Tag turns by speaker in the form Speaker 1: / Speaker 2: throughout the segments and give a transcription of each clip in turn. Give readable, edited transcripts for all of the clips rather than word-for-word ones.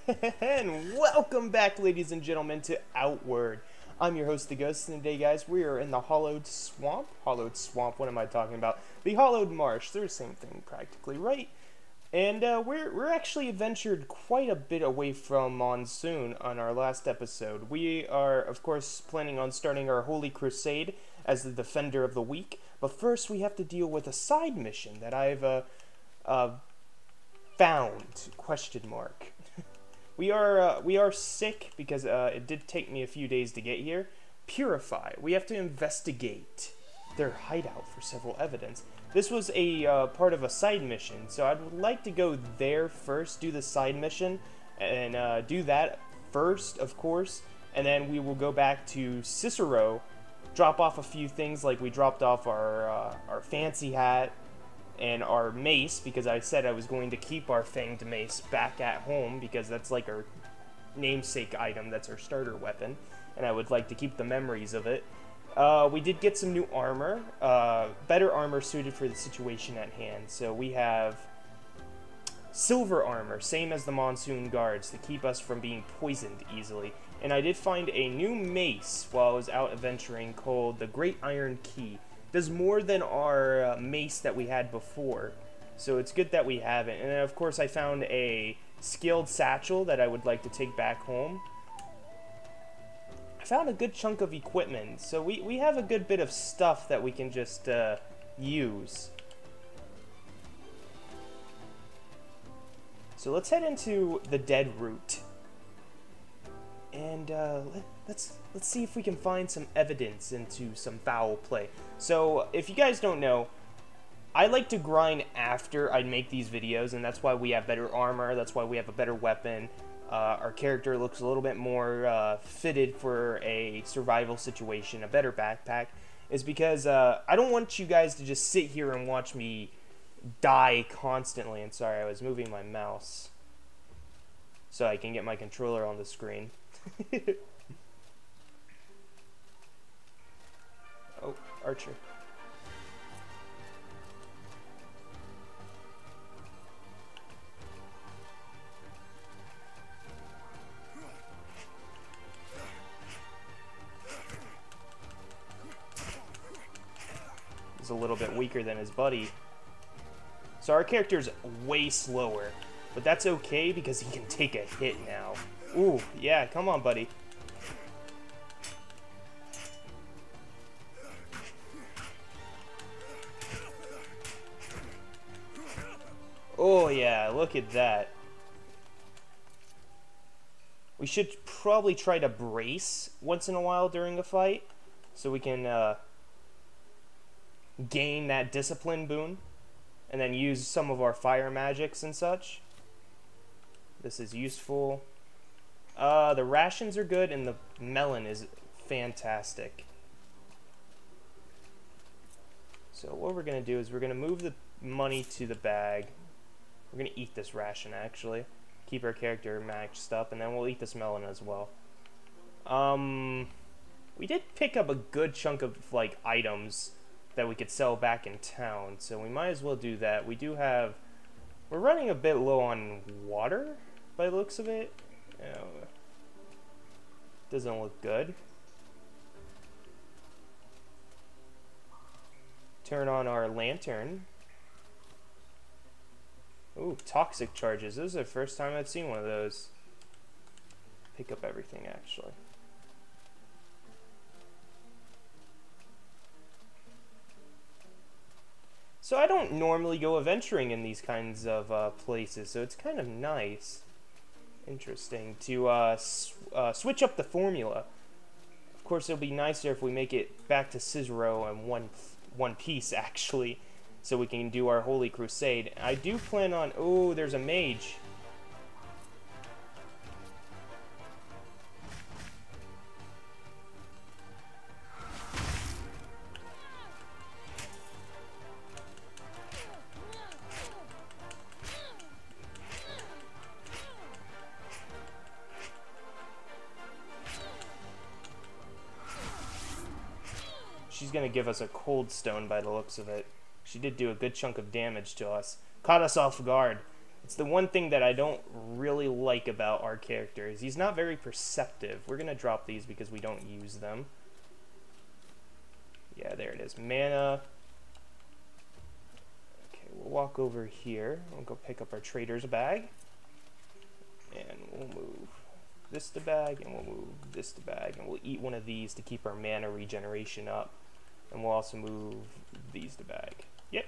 Speaker 1: And welcome back, ladies and gentlemen, to Outward. I'm your host, The Ghost, and today, guys, we are in the Hollowed Swamp. Hollowed Swamp, what am I talking about? The Hollowed Marsh, they're the same thing, practically, right? And we're actually adventured quite a bit away from Monsoon on our last episode. We are, of course, planning on starting our Holy Crusade as the Defender of the Weak, but first we have to deal with a side mission that I've found, question mark. We are sick because it did take me a few days to get here. Purify. We have to investigate their hideout for several evidence. This was a part of a side mission, so I'd like to go there first, do the side mission, and do that first, of course, and then we will go back to Cicero, drop off a few things, like we dropped off our fancy hat and our mace, because I said I was going to keep our fanged mace back at home, because that's like our namesake item, that's our starter weapon, and I would like to keep the memories of it. We did get some new armor, better armor suited for the situation at hand. So we have silver armor, same as the Monsoon Guards, to keep us from being poisoned easily. And I did find a new mace while I was out adventuring called the Great Iron Key. Does more than our mace that we had before, so it's good that we have it. And then, of course, I found a skilled satchel that I would like to take back home. I found a good chunk of equipment, so we have a good bit of stuff that we can just use. So let's head into the Dead Root, and let's see if we can find some evidence into some foul play. So if you guys don't know, I like to grind after I make these videos, and that's why we have better armor, that's why we have a better weapon. Our character looks a little bit more fitted for a survival situation, a better backpack, is because I don't want you guys to just sit here and watch me die constantly. And sorry, I was moving my mouse so I can get my controller on the screen. Oh, Archer. He's a little bit weaker than his buddy. So our character's way slower, but that's okay because he can take a hit now. Ooh, yeah, come on, buddy. Oh yeah, look at that. We should probably try to brace once in a while during a fight, so we can gain that discipline boon, and then use some of our fire magics and such. This is useful. The rations are good, and the melon is fantastic. So what we're going to do is we're going to move the money to the bag. We're going to eat this ration, actually. Keep our character maxed up, and then we'll eat this melon as well. We did pick up a good chunk of, like, items that we could sell back in town, so we might as well do that. We do have... We're running a bit low on water, by the looks of it. Doesn't look good. Turn on our lantern. Ooh, toxic charges. This is the first time I've seen one of those. Pick up everything, actually. So I don't normally go adventuring in these kinds of places, so it's kind of nice. Interesting to switch up the formula. Of course, it'll be nicer if we make it back to Cicero in one piece, actually, so we can do our Holy Crusade. I do plan on... Oh, there's a mage. She's gonna give us a cold stone by the looks of it. She did do a good chunk of damage to us. Caught us off guard. It's the one thing that I don't really like about our character, is he's not very perceptive. We're going to drop these because we don't use them. Yeah, there it is. Mana. Okay, we'll walk over here. We'll go pick up our trader's bag. And we'll move this to bag, and we'll move this to bag. And we'll eat one of these to keep our mana regeneration up. And we'll also move these to bag. Yep.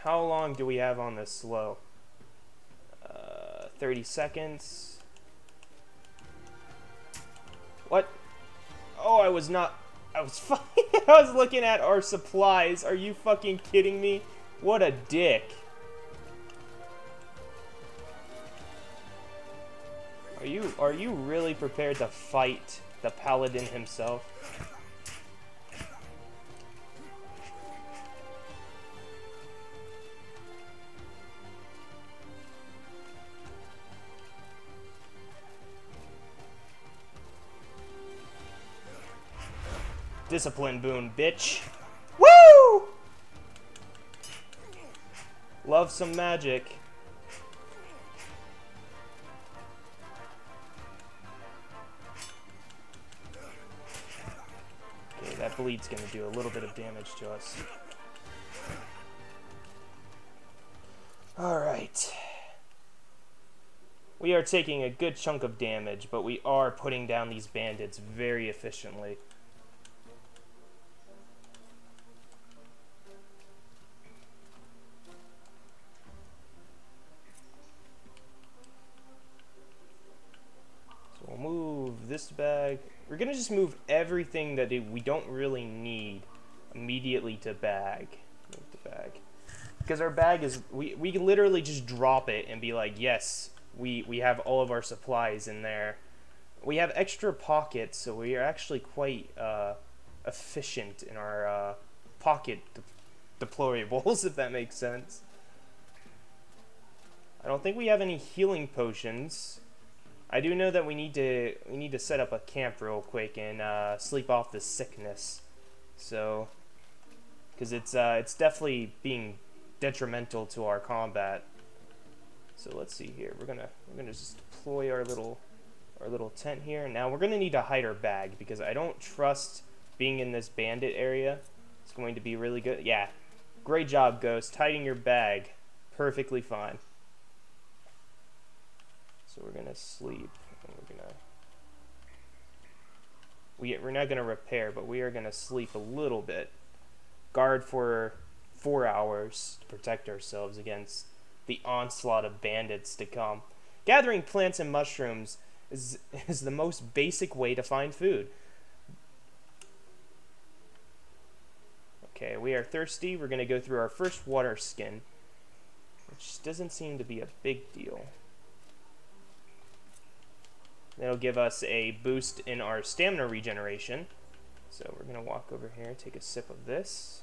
Speaker 1: How long do we have on this slow? 30 seconds. What? Oh, I was not... I was fucking... I was looking at our supplies. Are you fucking kidding me? What a dick. Are you really prepared to fight the paladin himself? Discipline boon, bitch. Woo! Love some magic. Okay, that bleed's gonna do a little bit of damage to us. Alright. We are taking a good chunk of damage, but we are putting down these bandits very efficiently. We'll move this bag. We're gonna just move everything that we don't really need immediately to bag. Move the bag. Because our bag is, we can literally just drop it and be like, yes, we have all of our supplies in there. We have extra pockets, so we are actually quite efficient in our pocket deployables, if that makes sense. I don't think we have any healing potions. I do know that we need to set up a camp real quick and sleep off the sickness. So, because it's definitely being detrimental to our combat. So let's see here. We're gonna just deploy our little tent here. Now we're gonna need to hide our bag because I don't trust being in this bandit area. It's going to be really good. Yeah, great job, Ghost. Hiding your bag, perfectly fine. So we're gonna sleep, and we're not gonna repair, but we are gonna sleep a little bit. Guard for 4 hours to protect ourselves against the onslaught of bandits to come. Gathering plants and mushrooms is the most basic way to find food. Okay, we are thirsty. We're gonna go through our first water skin, which doesn't seem to be a big deal. That'll give us a boost in our stamina regeneration. So we're going to walk over here, take a sip of this.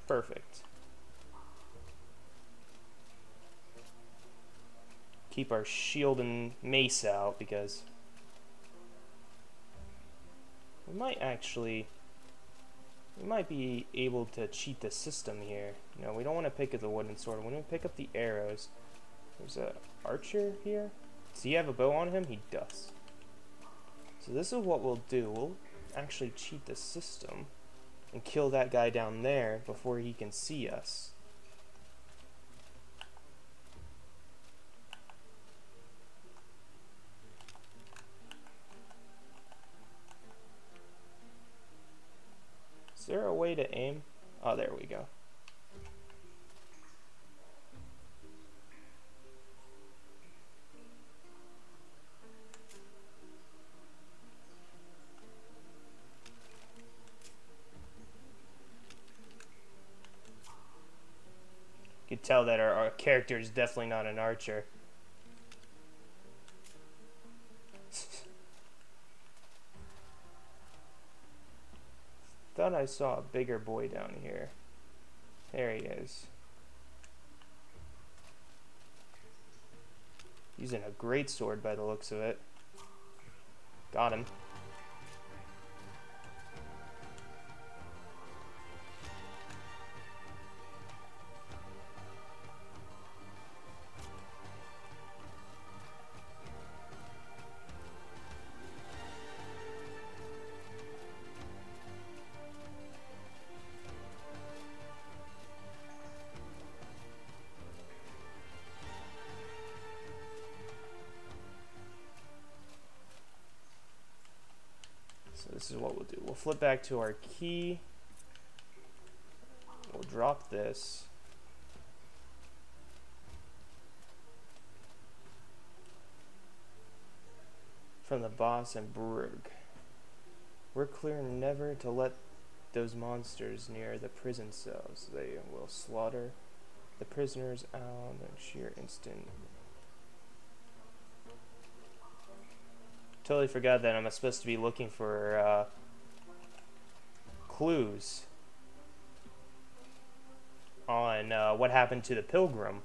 Speaker 1: Perfect. Keep our shield and mace out because we might be able to cheat the system here. No, we don't want to pick up the wooden sword. We want to pick up the arrows. There's an archer here. Does he have a bow on him? He does. So this is what we'll do. We'll actually cheat the system and kill that guy down there before he can see us. Is there a way to aim? Oh, there we go. You could tell that our character is definitely not an archer. Thought I saw a bigger boy down here. There he is. Using a great sword by the looks of it. Got him. this is what we'll do. We'll flip back to our key. We'll drop this. From the boss and Brugg. We're clear never to let those monsters near the prison cells. They will slaughter the prisoners out in sheer instant. Totally forgot that I'm supposed to be looking for clues on what happened to the pilgrim.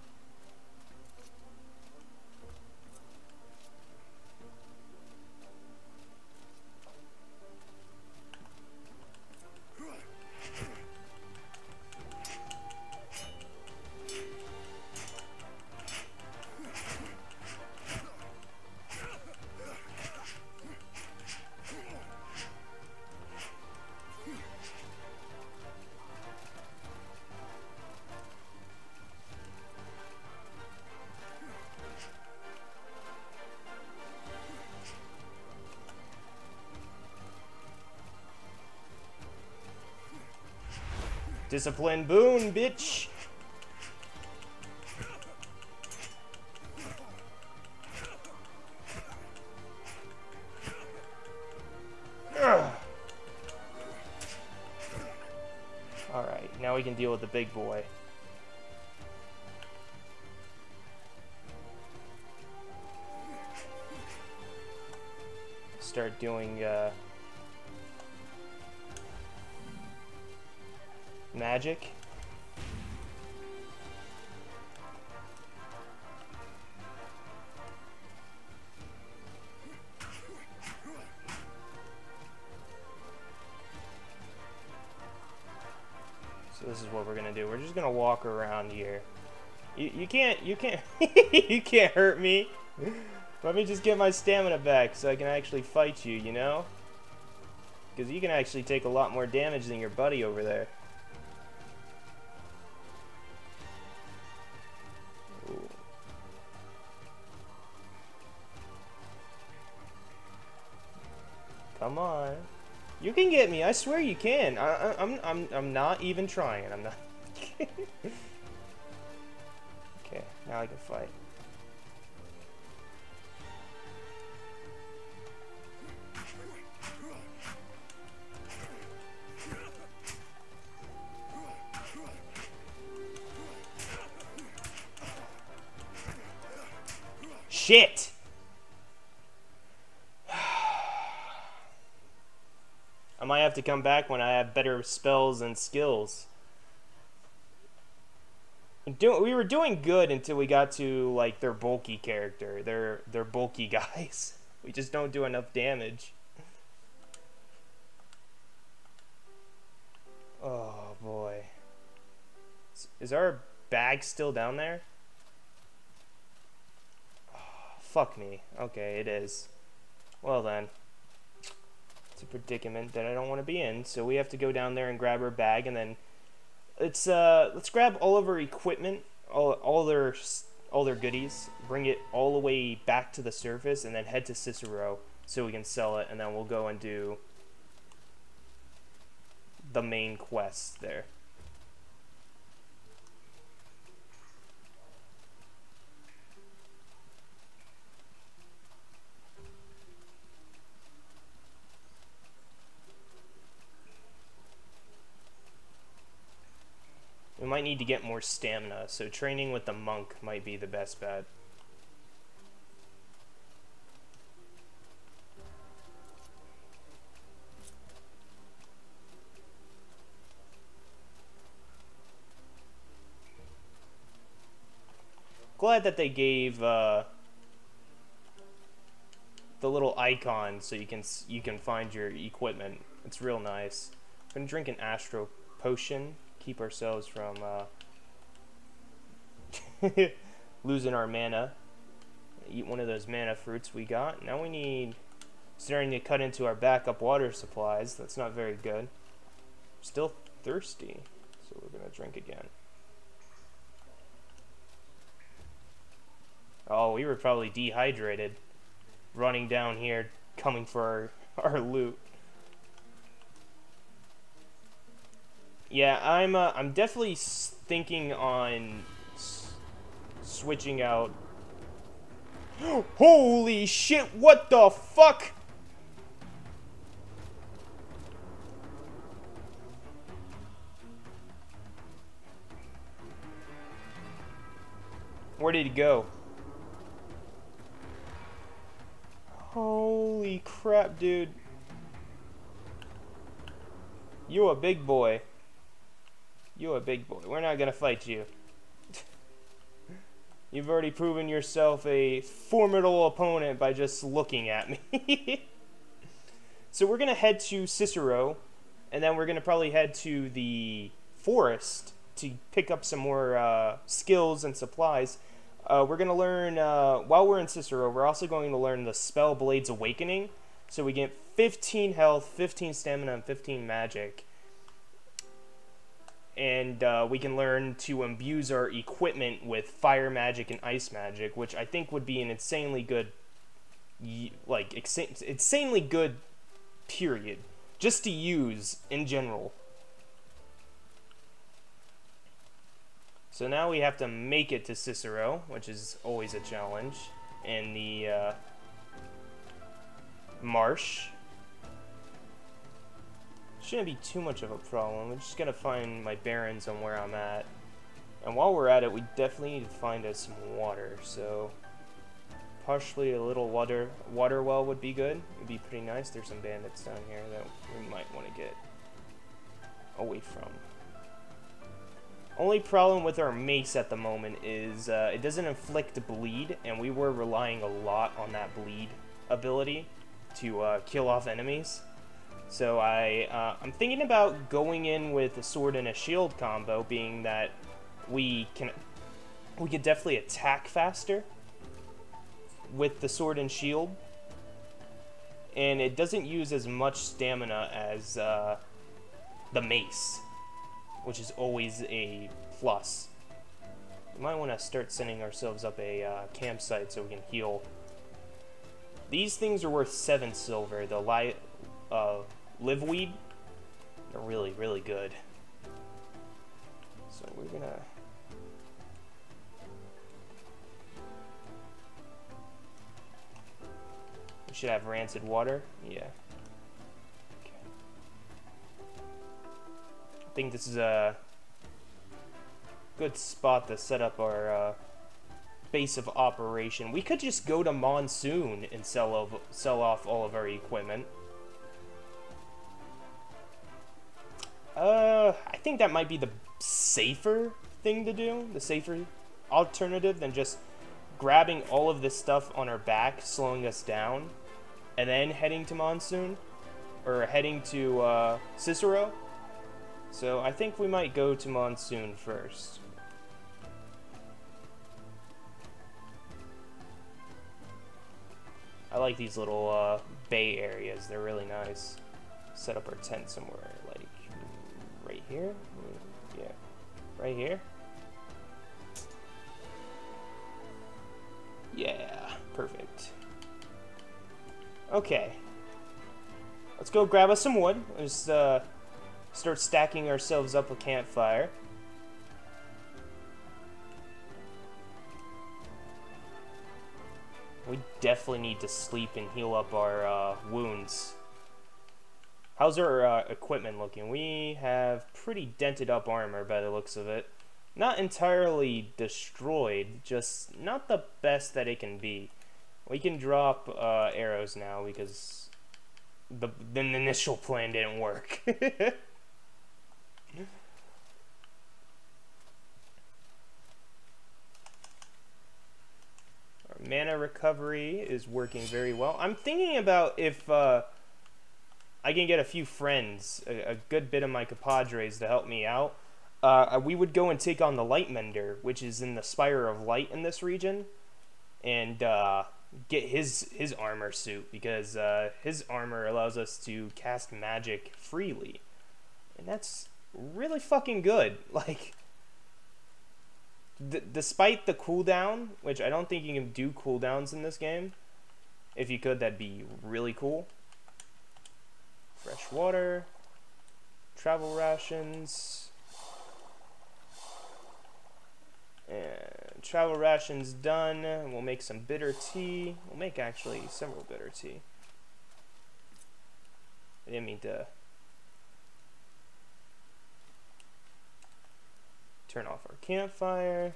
Speaker 1: Discipline boon, bitch! Alright, now we can deal with the big boy. Start doing, magic. So this is what we're gonna do. We're just gonna walk around here. You can't you can't hurt me. Let me just get my stamina back so I can actually fight you, you know? Because you can actually take a lot more damage than your buddy over there. Come on, you can get me. I swear you can. I'm not even trying. I'm not. Okay, now I can fight. Shit. I might have to come back when I have better spells and skills. We were doing good until we got to like their bulky character. They're bulky guys. We just don't do enough damage. Oh boy. Is our bag still down there? Oh, fuck me. Okay, it is. Well then. It's a predicament that I don't want to be in, so we have to go down there and grab her bag, and then let's grab all of her equipment, all their goodies, bring it all the way back to the surface, and then head to Cicero so we can sell it, and then we'll go and do the main quest there. We might need to get more stamina, so training with the monk might be the best bet. Glad that they gave the little icon so you can find your equipment. It's real nice. I'm gonna drink an Astro Potion. Keep ourselves from losing our mana. Eat one of those mana fruits we got. Now we need, starting to cut into our backup water supplies. That's not very good. Still thirsty, so we're gonna drink again. Oh, we were probably dehydrated running down here coming for our loot. Yeah, I'm definitely thinking on switching out. Holy shit! What the fuck? Where did he go? Holy crap, dude. You a big boy. You a big boy. We're not gonna fight you. You've already proven yourself a formidable opponent by just looking at me. So we're gonna head to Cicero, and then we're gonna probably head to the forest to pick up some more skills and supplies. We're going to learn, while we're in Cicero, we're also going to learn the spell Blades Awakening. So we get 15 health, 15 stamina, and 15 magic. And we can learn to imbue our equipment with fire magic and ice magic, which I think would be an insanely good, insanely good period, just to use in general. So now we have to make it to Cicero, which is always a challenge, in the marsh. Shouldn't be too much of a problem. We just gotta find my bearings on where I'm at. And while we're at it, we definitely need to find us some water. So partially a little water well would be good. It'd be pretty nice. There's some bandits down here that we might want to get away from. Only problem with our mace at the moment is it doesn't inflict bleed, and we were relying a lot on that bleed ability to kill off enemies. So I'm thinking about going in with a sword and a shield combo, being that we could definitely attack faster with the sword and shield, and it doesn't use as much stamina as the mace, which is always a plus. We might want to start sending ourselves up a campsite so we can heal. These things are worth 7 silver. The liveweed, they're really, really good. So we're gonna... We should have rancid water. Yeah. I think this is a good spot to set up our base of operation. We could just go to Monsoon and sell off all of our equipment. I think that might be the safer thing to do, the safer alternative than just grabbing all of this stuff on our back, slowing us down, and then heading to Monsoon, or heading to Cicero. So I think we might go to Monsoon first. I like these little bay areas. They're really nice. Set up our tent somewhere, like right here? Yeah, right here? Yeah, perfect. Okay. Let's go grab us some wood. Let's start stacking ourselves up a campfire. We definitely need to sleep and heal up our wounds. How's our equipment looking? We have pretty dented up armor by the looks of it. Not entirely destroyed, just not the best that it can be. We can drop arrows now because the initial plan didn't work. Our mana recovery is working very well. I'm thinking about if I can get a few friends, a good bit of my compadres to help me out. We would go and take on the Lightmender, which is in the Spire of Light in this region, and get his armor suit, because his armor allows us to cast magic freely, and that's really fucking good. Like, despite the cooldown, which I don't think you can do cooldowns in this game. If you could, that'd be really cool. Fresh water, travel rations. And travel rations done. We'll make some bitter tea. We'll make actually several bitter tea. I didn't mean to turn off our campfire.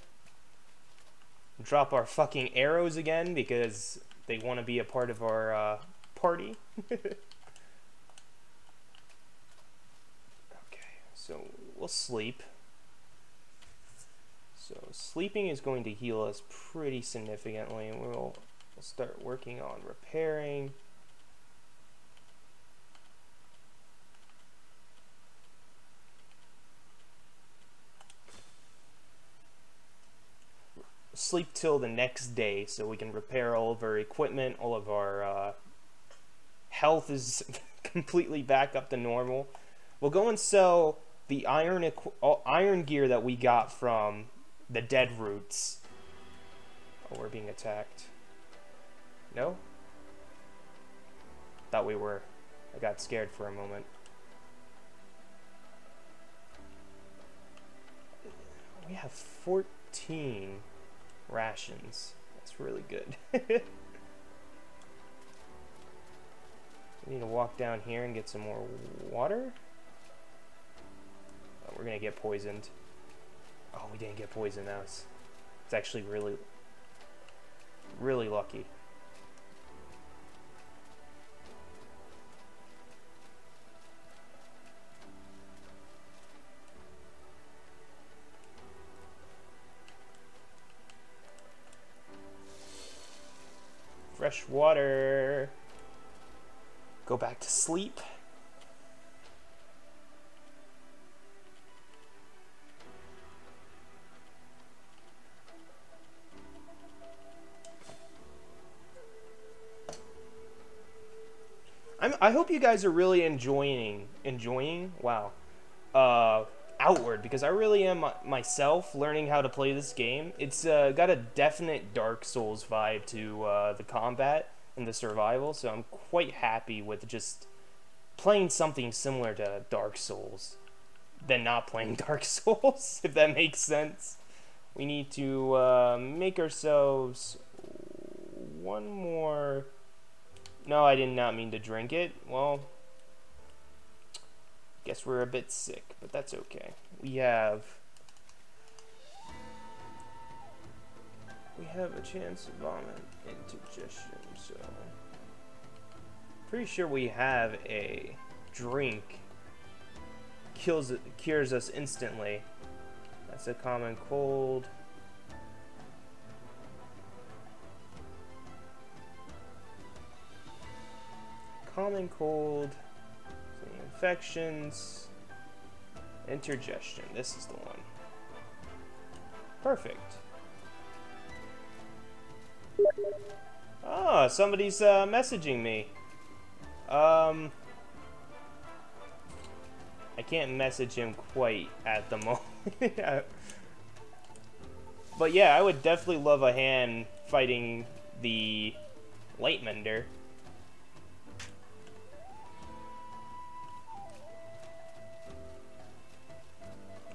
Speaker 1: Drop our fucking arrows again because they want to be a part of our party. Okay, so we'll sleep. So sleeping is going to heal us pretty significantly, and we'll start working on repairing. Sleep till the next day so we can repair all of our equipment, all of our health is completely back up to normal. We'll go and sell the iron gear that we got from the dead roots. Oh, we're being attacked. No? Thought we were. I got scared for a moment. We have 14 rations. That's really good. We need to walk down here and get some more water. Oh, we're gonna get poisoned. Oh, we didn't get poisoned. It's actually really, really lucky. Fresh water. Go back to sleep. I hope you guys are really enjoying wow, Outward, because I really am myself learning how to play this game. It's got a definite Dark Souls vibe to the combat and the survival, so I'm quite happy with just playing something similar to Dark Souls than not playing Dark Souls, if that makes sense. We need to make ourselves one more. No, I did not mean to drink it. Well, guess we're a bit sick, but that's okay. We have a chance of vomit indigestion, so pretty sure we have a drink cures us instantly. That's a common cold. Common cold, infections, indigestion. This is the one. Perfect. Oh, somebody's messaging me. I can't message him quite at the moment. But yeah, I would definitely love a hand fighting the Lightmender.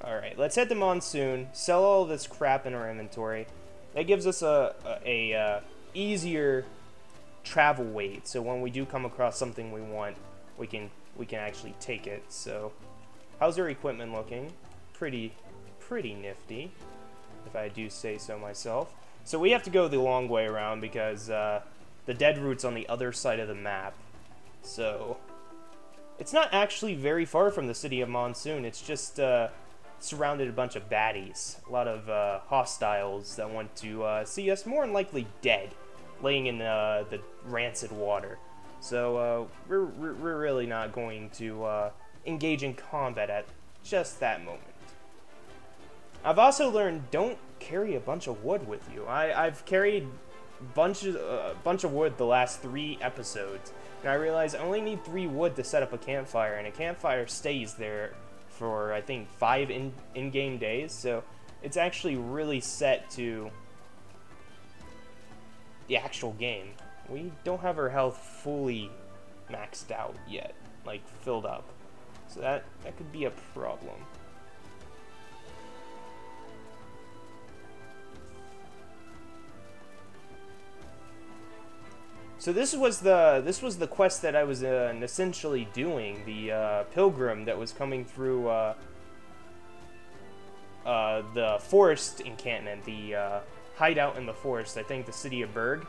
Speaker 1: Alright, let's head to Monsoon, sell all this crap in our inventory. That gives us a easier travel weight, so when we do come across something we want, we can actually take it. So, how's our equipment looking? Pretty nifty, if I do say so myself. So we have to go the long way around because the dead root's on the other side of the map. So, it's not actually very far from the city of Monsoon. It's just surrounded a bunch of baddies, a lot of hostiles that want to see us more than likely dead, laying in the rancid water. So we're really not going to engage in combat at just that moment. I've also learned don't carry a bunch of wood with you. I've carried bunch of wood the last 3 episodes, and I realized I only need 3 wood to set up a campfire, and a campfire stays there for I think 5 in-game days, so it's actually really set to the actual game. We don't have our health fully maxed out yet, like filled up, So that could be a problem. So this was the quest that I was essentially doing, the pilgrim that was coming through the forest encampment, the hideout in the forest, I think the city of Berg,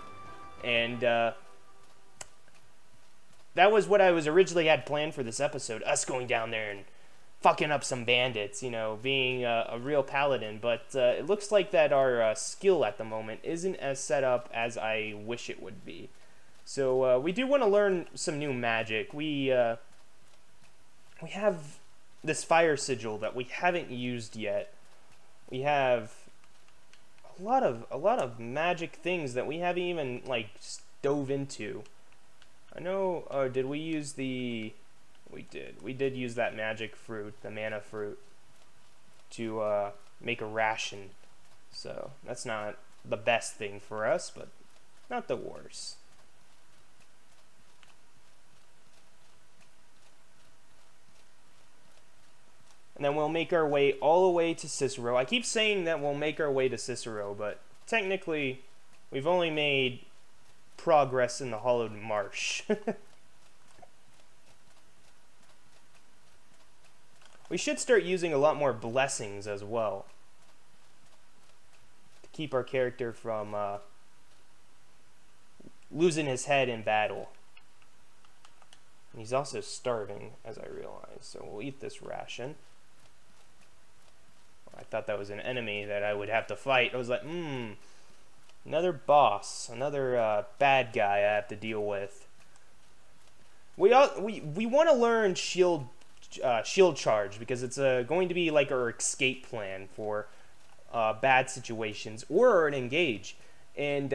Speaker 1: and that was what I was originally had planned for this episode, us going down there and fucking up some bandits, you know, being a real paladin, but it looks like that our skill at the moment isn't as set up as I wish it would be. So we do want to learn some new magic. We have this fire sigil that we haven't used yet. We have a lot of magic things that we haven't even like dove into. I know. Did we use the? We did. We did use that magic fruit, the mana fruit, to make a ration. So that's not the best thing for us, but not the worst. And then we'll make our way all the way to Cicero. I keep saying that we'll make our way to Cicero, but technically, we've only made progress in the Hollowed Marsh. We should start using a lot more blessings as well, to keep our character from losing his head in battle. And he's also starving, as I realize, so we'll eat this ration. I thought that was an enemy that I would have to fight. I was like, another boss, another bad guy I have to deal with. We want to learn shield charge, because it's going to be like our escape plan for bad situations, or an engage. And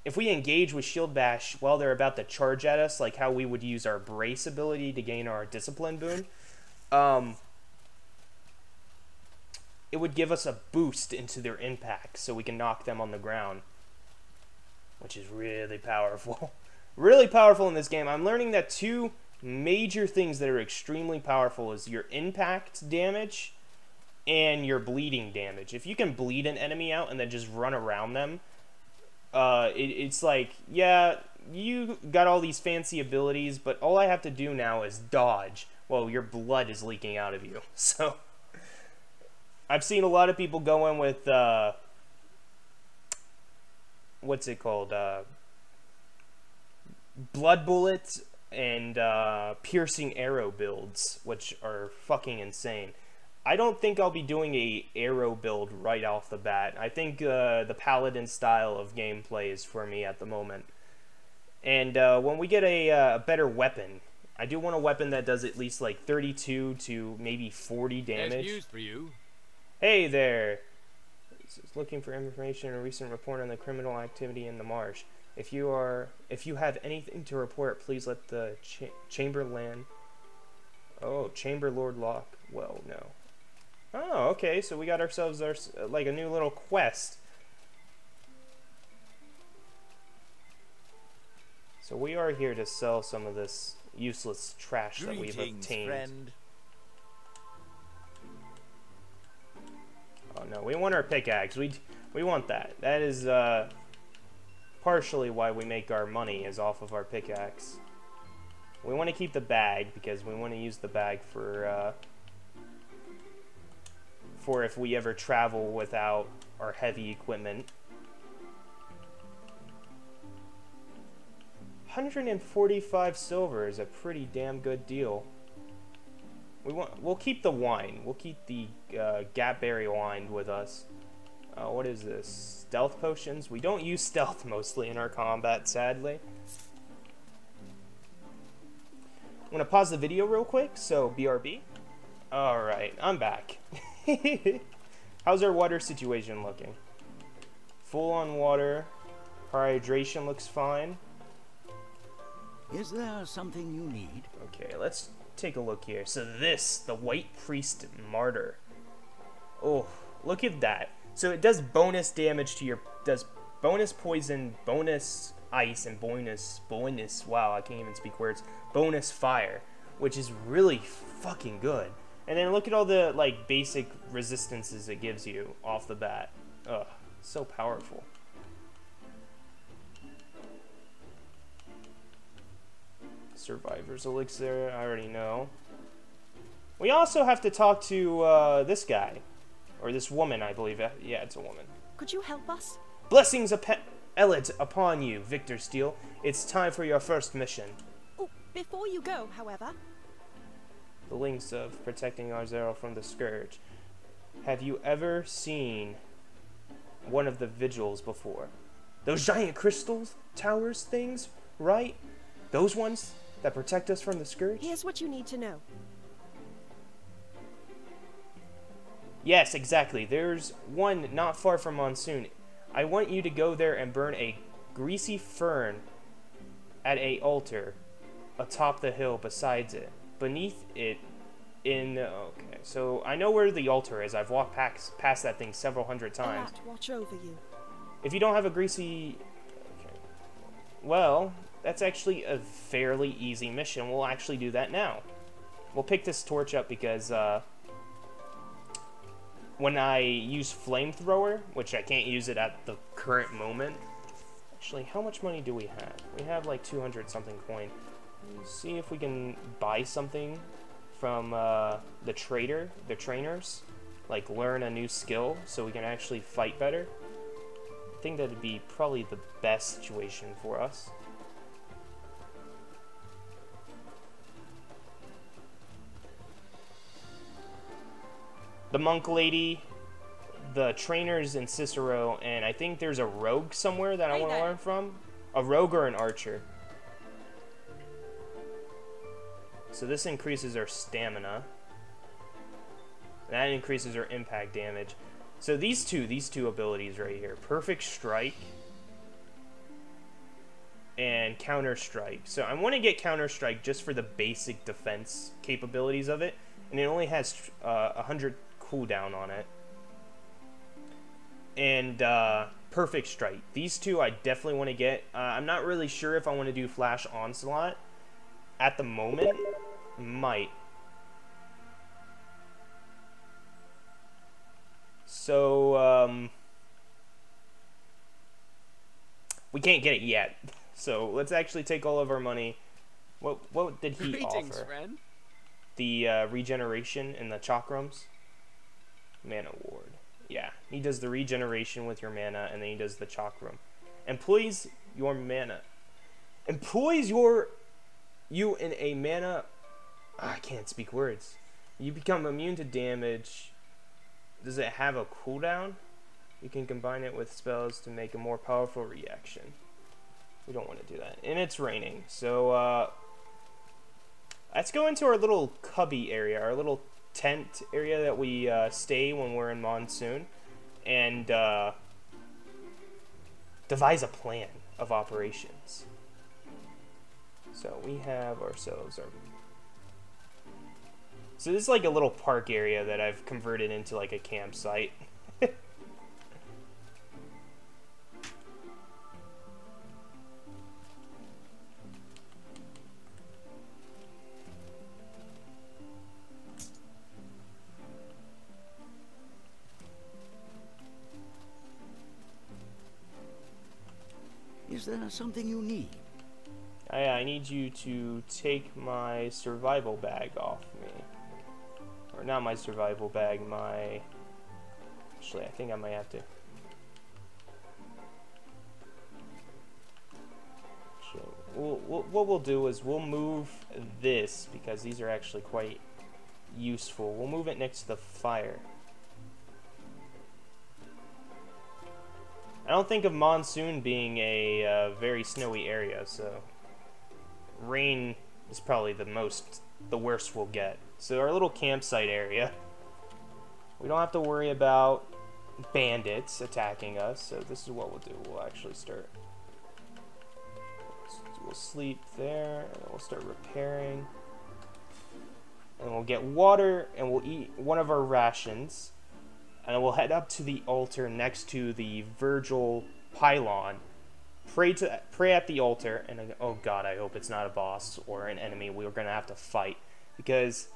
Speaker 1: if we engage with shield bash while they're about to charge at us, like how we would use our brace ability to gain our discipline boon, it would give us a boost into their impact, so we can knock them on the ground, which is really powerful. Really powerful in this game. I'm learning that two major things that are extremely powerful is your impact damage and your bleeding damage. If you can bleed an enemy out and then just run around them, it's like, yeah, you got all these fancy abilities, but all I have to do now is dodge while your blood is leaking out of you. So I've seen a lot of people go in with, what's it called, blood bullets and piercing arrow builds, which are fucking insane. I don't think I'll be doing a arrow build right off the bat. I think the paladin style of gameplay is for me at the moment. And when we get a better weapon, I do want a weapon that does at least like 32 to maybe 40 damage.
Speaker 2: There's news for you.
Speaker 1: Hey there! Looking for information on a recent report on the criminal activity in the marsh. If you have anything to report, please let the Chamberlain. Oh, Chamber Lord Locke. Well, no. Oh, okay. So we got ourselves like a new little quest. So we are here to sell some of this useless trash that we've obtained. Friend. Oh no, we want our pickaxe. We want that. That is partially why we make our money, is off of our pickaxe. We want to keep the bag because we want to use the bag for if we ever travel without our heavy equipment. 145 silver is a pretty damn good deal. We'll keep the wine. We'll keep the Gapberry wine with us. What is this? Stealth potions? We don't use stealth mostly in our combat, sadly. I'm gonna pause the video real quick, so BRB. Alright, I'm back. How's our water situation looking? Full on water. Our hydration looks fine.
Speaker 3: Is there something you need?
Speaker 1: Okay, let's take a look here. So this, the White Priest Martyr. Oh, look at that. So it does bonus damage to your, does bonus poison, bonus ice, and bonus, wow, I can't even speak words, bonus fire. which is really fucking good. And then look at all the, like, basic resistances it gives you off the bat. Ugh, so powerful. Survivor's Elixir, I already know. We also have to talk to, this guy. Or this woman, I believe. Yeah, it's a woman.
Speaker 2: Could you help us?
Speaker 1: Blessings Elid upon you, Victor Steele. It's time for your first mission.
Speaker 2: Oh, before you go, however.
Speaker 1: The links of protecting Arzeril from the Scourge. Have you ever seen one of the vigils before? Those giant crystals, towers things, right? Those ones that protect us from the Scourge?
Speaker 2: Here's what you need to know.
Speaker 1: Yes, exactly. There's one not far from Monsoon. I want you to go there and burn a greasy fern at a altar atop the hill besides it. Beneath it okay, so I know where the altar is. I've walked past that thing several hundred times.
Speaker 2: Alat, watch over you.
Speaker 1: If you don't have a greasy... Okay. Well, that's actually a fairly easy mission. We'll actually do that now. We'll pick this torch up because, when I use flamethrower, which I can't use it at the current moment. Actually, how much money do we have? We have like 200 something coin. Let's see if we can buy something from the trainers. Like learn a new skill so we can actually fight better. I think that'd be probably the best situation for us. The monk lady, the trainers in Cicero, and I think there's a rogue somewhere that I want to learn from. A rogue or an archer. So this increases our stamina. That increases our impact damage. So these two abilities right here, Perfect Strike and Counter Strike. So I want to get Counter Strike just for the basic defense capabilities of it, and it only has 100 cooldown on it. And Perfect Strike. These two I definitely want to get. I'm not really sure if I want to do Flash Onslaught at the moment. Might. So we can't get it yet. So let's actually take all of our money. What did he offer?
Speaker 4: Friend.
Speaker 1: The regeneration and the chakrams. Mana ward. Yeah, he does the regeneration with your mana, and then he does the chakram. Employs your mana. Employs you in a mana... I can't speak words. You become immune to damage. Does it have a cooldown? You can combine it with spells to make a more powerful reaction. We don't want to do that. And it's raining, so let's go into our little cubby area, our little tent area that we stay when we're in Monsoon, and devise a plan of operations. So we have ourselves our... So this is like a little park area that I've converted into like a campsite.
Speaker 3: Is there something you need?
Speaker 1: I need you to take my survival bag off me. Or not my survival bag, my... Actually, I think I might have to. Actually, what we'll do is we'll move this, because these are actually quite useful. We'll move it next to the fire. I don't think of Monsoon being a very snowy area, so rain is probably the worst we'll get. So our little campsite area, we don't have to worry about bandits attacking us, so this is what we'll do. We'll actually start, we'll sleep there, and then we'll start repairing, and we'll get water, and we'll eat one of our rations, and we'll head up to the altar next to the Virgil pylon, pray at the altar, and oh god, I hope it's not a boss or an enemy we're gonna have to fight. because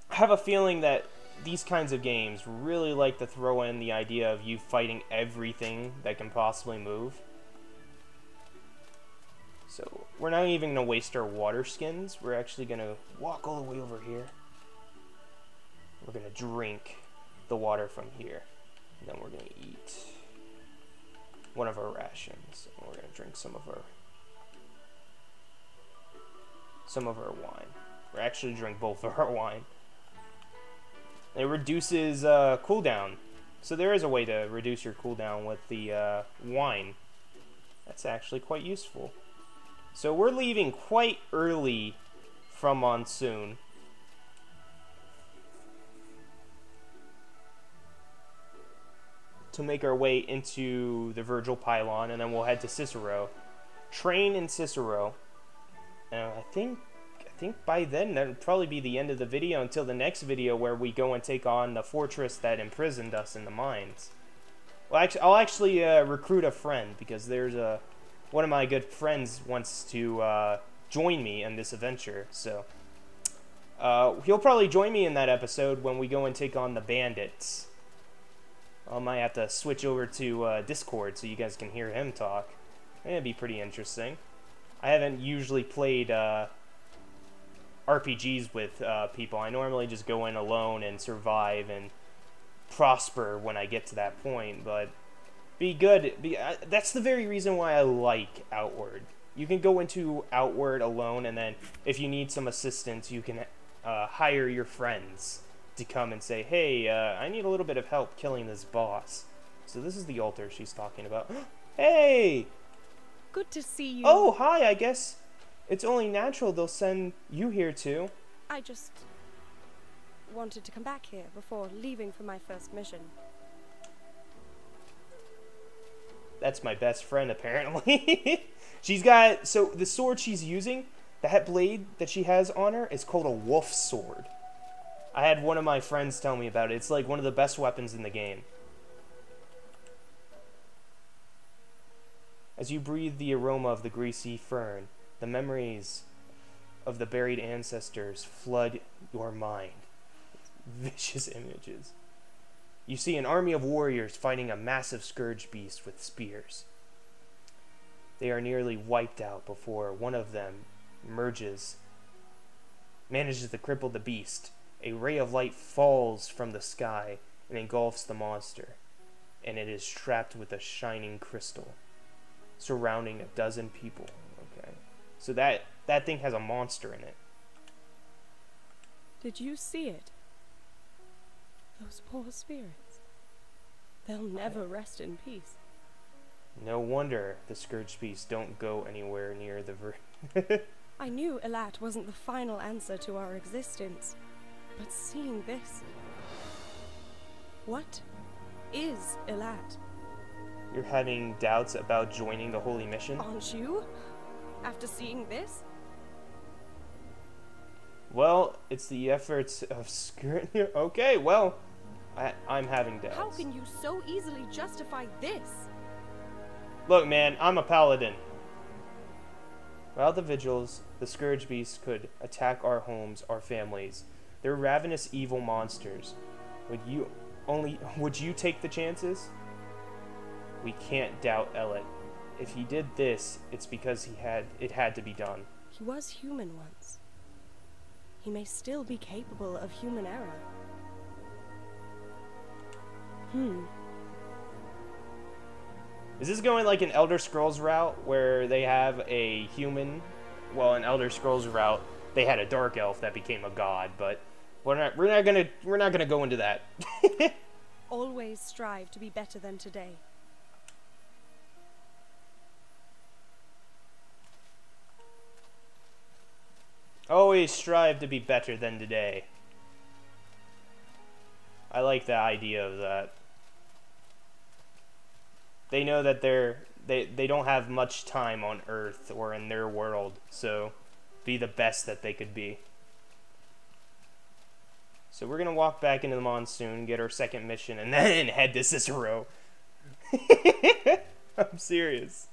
Speaker 1: I have a feeling that these kinds of games really like to throw in the idea of you fighting everything that can possibly move. So we're not even going to waste our water skins. We're actually going to walk all the way over here. We're going to drink the water from here. And then we're going to eat one of our rations. And we're going to drink some of our wine. We're actually drink both of our wine. It reduces cooldown. So there is a way to reduce your cooldown with the wine. That's actually quite useful. So we're leaving quite early from Monsoon. To make our way into the Virgil Pylon, and then we'll head to Cicero. Train in Cicero. And I think by then that'll probably be the end of the video until the next video where we go and take on the fortress that imprisoned us in the mines. Well, I'll actually recruit a friend, because there's one of my good friends wants to join me in this adventure. So he'll probably join me in that episode when we go and take on the bandits. I might have to switch over to Discord so you guys can hear him talk. It'd be pretty interesting. I haven't usually played RPGs with people. I normally just go in alone and survive and prosper when I get to that point, but be good. That's the very reason why I like Outward. You can go into Outward alone, and then if you need some assistance, you can hire your friends to come and say, hey, I need a little bit of help killing this boss. So this is the altar she's talking about. Hey!
Speaker 2: Good to see you.
Speaker 1: Oh, hi, I guess it's only natural they'll send you here too.
Speaker 2: I just wanted to come back here before leaving for my first mission.
Speaker 1: That's my best friend, apparently. She's got, so the sword she's using, that blade that she has on her is called a wolf sword. I had one of my friends tell me about it. It's like one of the best weapons in the game. As you breathe the aroma of the greasy fern, the memories of the buried ancestors flood your mind. Vicious images. You see an army of warriors fighting a massive scourge beast with spears. They are nearly wiped out before one of them manages to cripple the beast. A ray of light falls from the sky and engulfs the monster, and it is trapped with a shining crystal, surrounding a dozen people. Okay, so that thing has a monster in it.
Speaker 2: Did you see it? Those poor spirits. They'll never rest in peace.
Speaker 1: No wonder the scourge beasts don't go anywhere near the
Speaker 2: I knew Elat wasn't the final answer to our existence. But seeing this... What is Elat?
Speaker 1: You're having doubts about joining the Holy Mission?
Speaker 2: Aren't you? After seeing this?
Speaker 1: Well, it's the efforts of Okay, well, I'm having doubts.
Speaker 2: How can you so easily justify this?
Speaker 1: Look, man, I'm a paladin. Without the vigils, the scourge beasts could attack our homes, our families. They're ravenous evil monsters. Would you take the chances? We can't doubt Elet. If he did this, it's because it had to be done.
Speaker 2: He was human once. He may still be capable of human error.
Speaker 1: Is this going like an Elder Scrolls route where they have a human? Well, in Elder Scrolls route, they had a dark elf that became a god, but we're not gonna go into that.
Speaker 2: Always strive to be better than today.
Speaker 1: Always strive to be better than today. I like the idea of that. They know that they don't have much time on Earth or in their world, so be the best that they could be. So we're gonna walk back into the Monsoon, get our second mission, and then head to Cicero. I'm serious.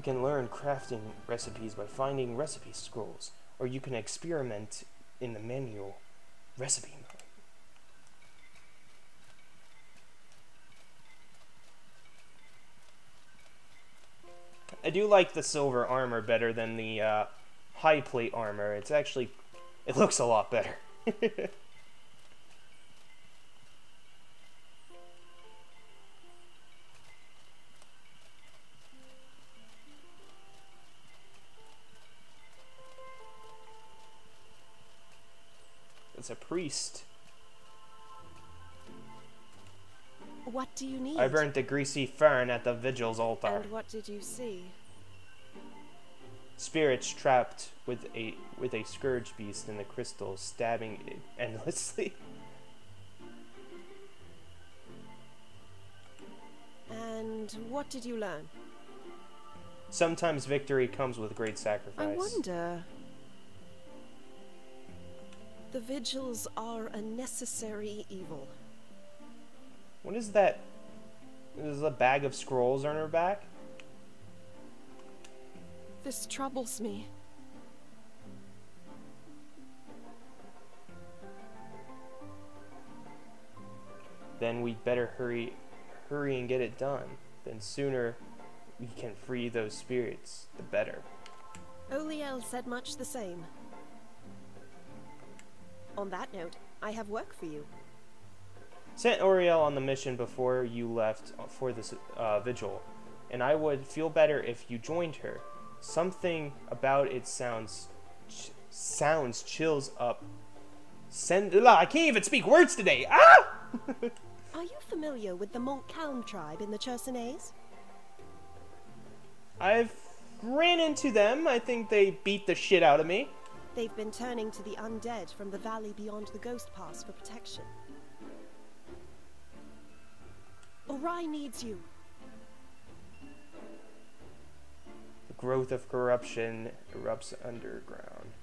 Speaker 1: can learn crafting recipes by finding recipe scrolls, or you can experiment in the manual recipe mode. I do like the silver armor better than the high plate armor. It's actually, it looks a lot better. It's a priest.
Speaker 2: What do you need?
Speaker 1: I burnt the greasy fern at the vigil's altar.
Speaker 2: And what did you see?
Speaker 1: Spirits trapped with a scourge beast in the crystal, stabbing it endlessly.
Speaker 2: And what did you learn?
Speaker 1: Sometimes victory comes with great sacrifice.
Speaker 2: I wonder. The vigils are a necessary evil.
Speaker 1: What is that? Is a bag of scrolls on her back?
Speaker 2: This troubles me.
Speaker 1: Then we'd better hurry and get it done. Then sooner we can free those spirits, the better.
Speaker 2: Oliel said much the same. On that note, I have work for you.
Speaker 1: Sent Oriel on the mission before you left for this vigil, and I would feel better if you joined her. Something about it sounds chills up. I can't even speak words today. Ah!
Speaker 2: Are you familiar with the Montcalm tribe in the Chersonese?
Speaker 1: I've ran into them. I think they beat the shit out of me.
Speaker 2: They've been turning to the undead from the valley beyond the Ghost Pass for protection. Ori needs you.
Speaker 1: The growth of corruption erupts underground.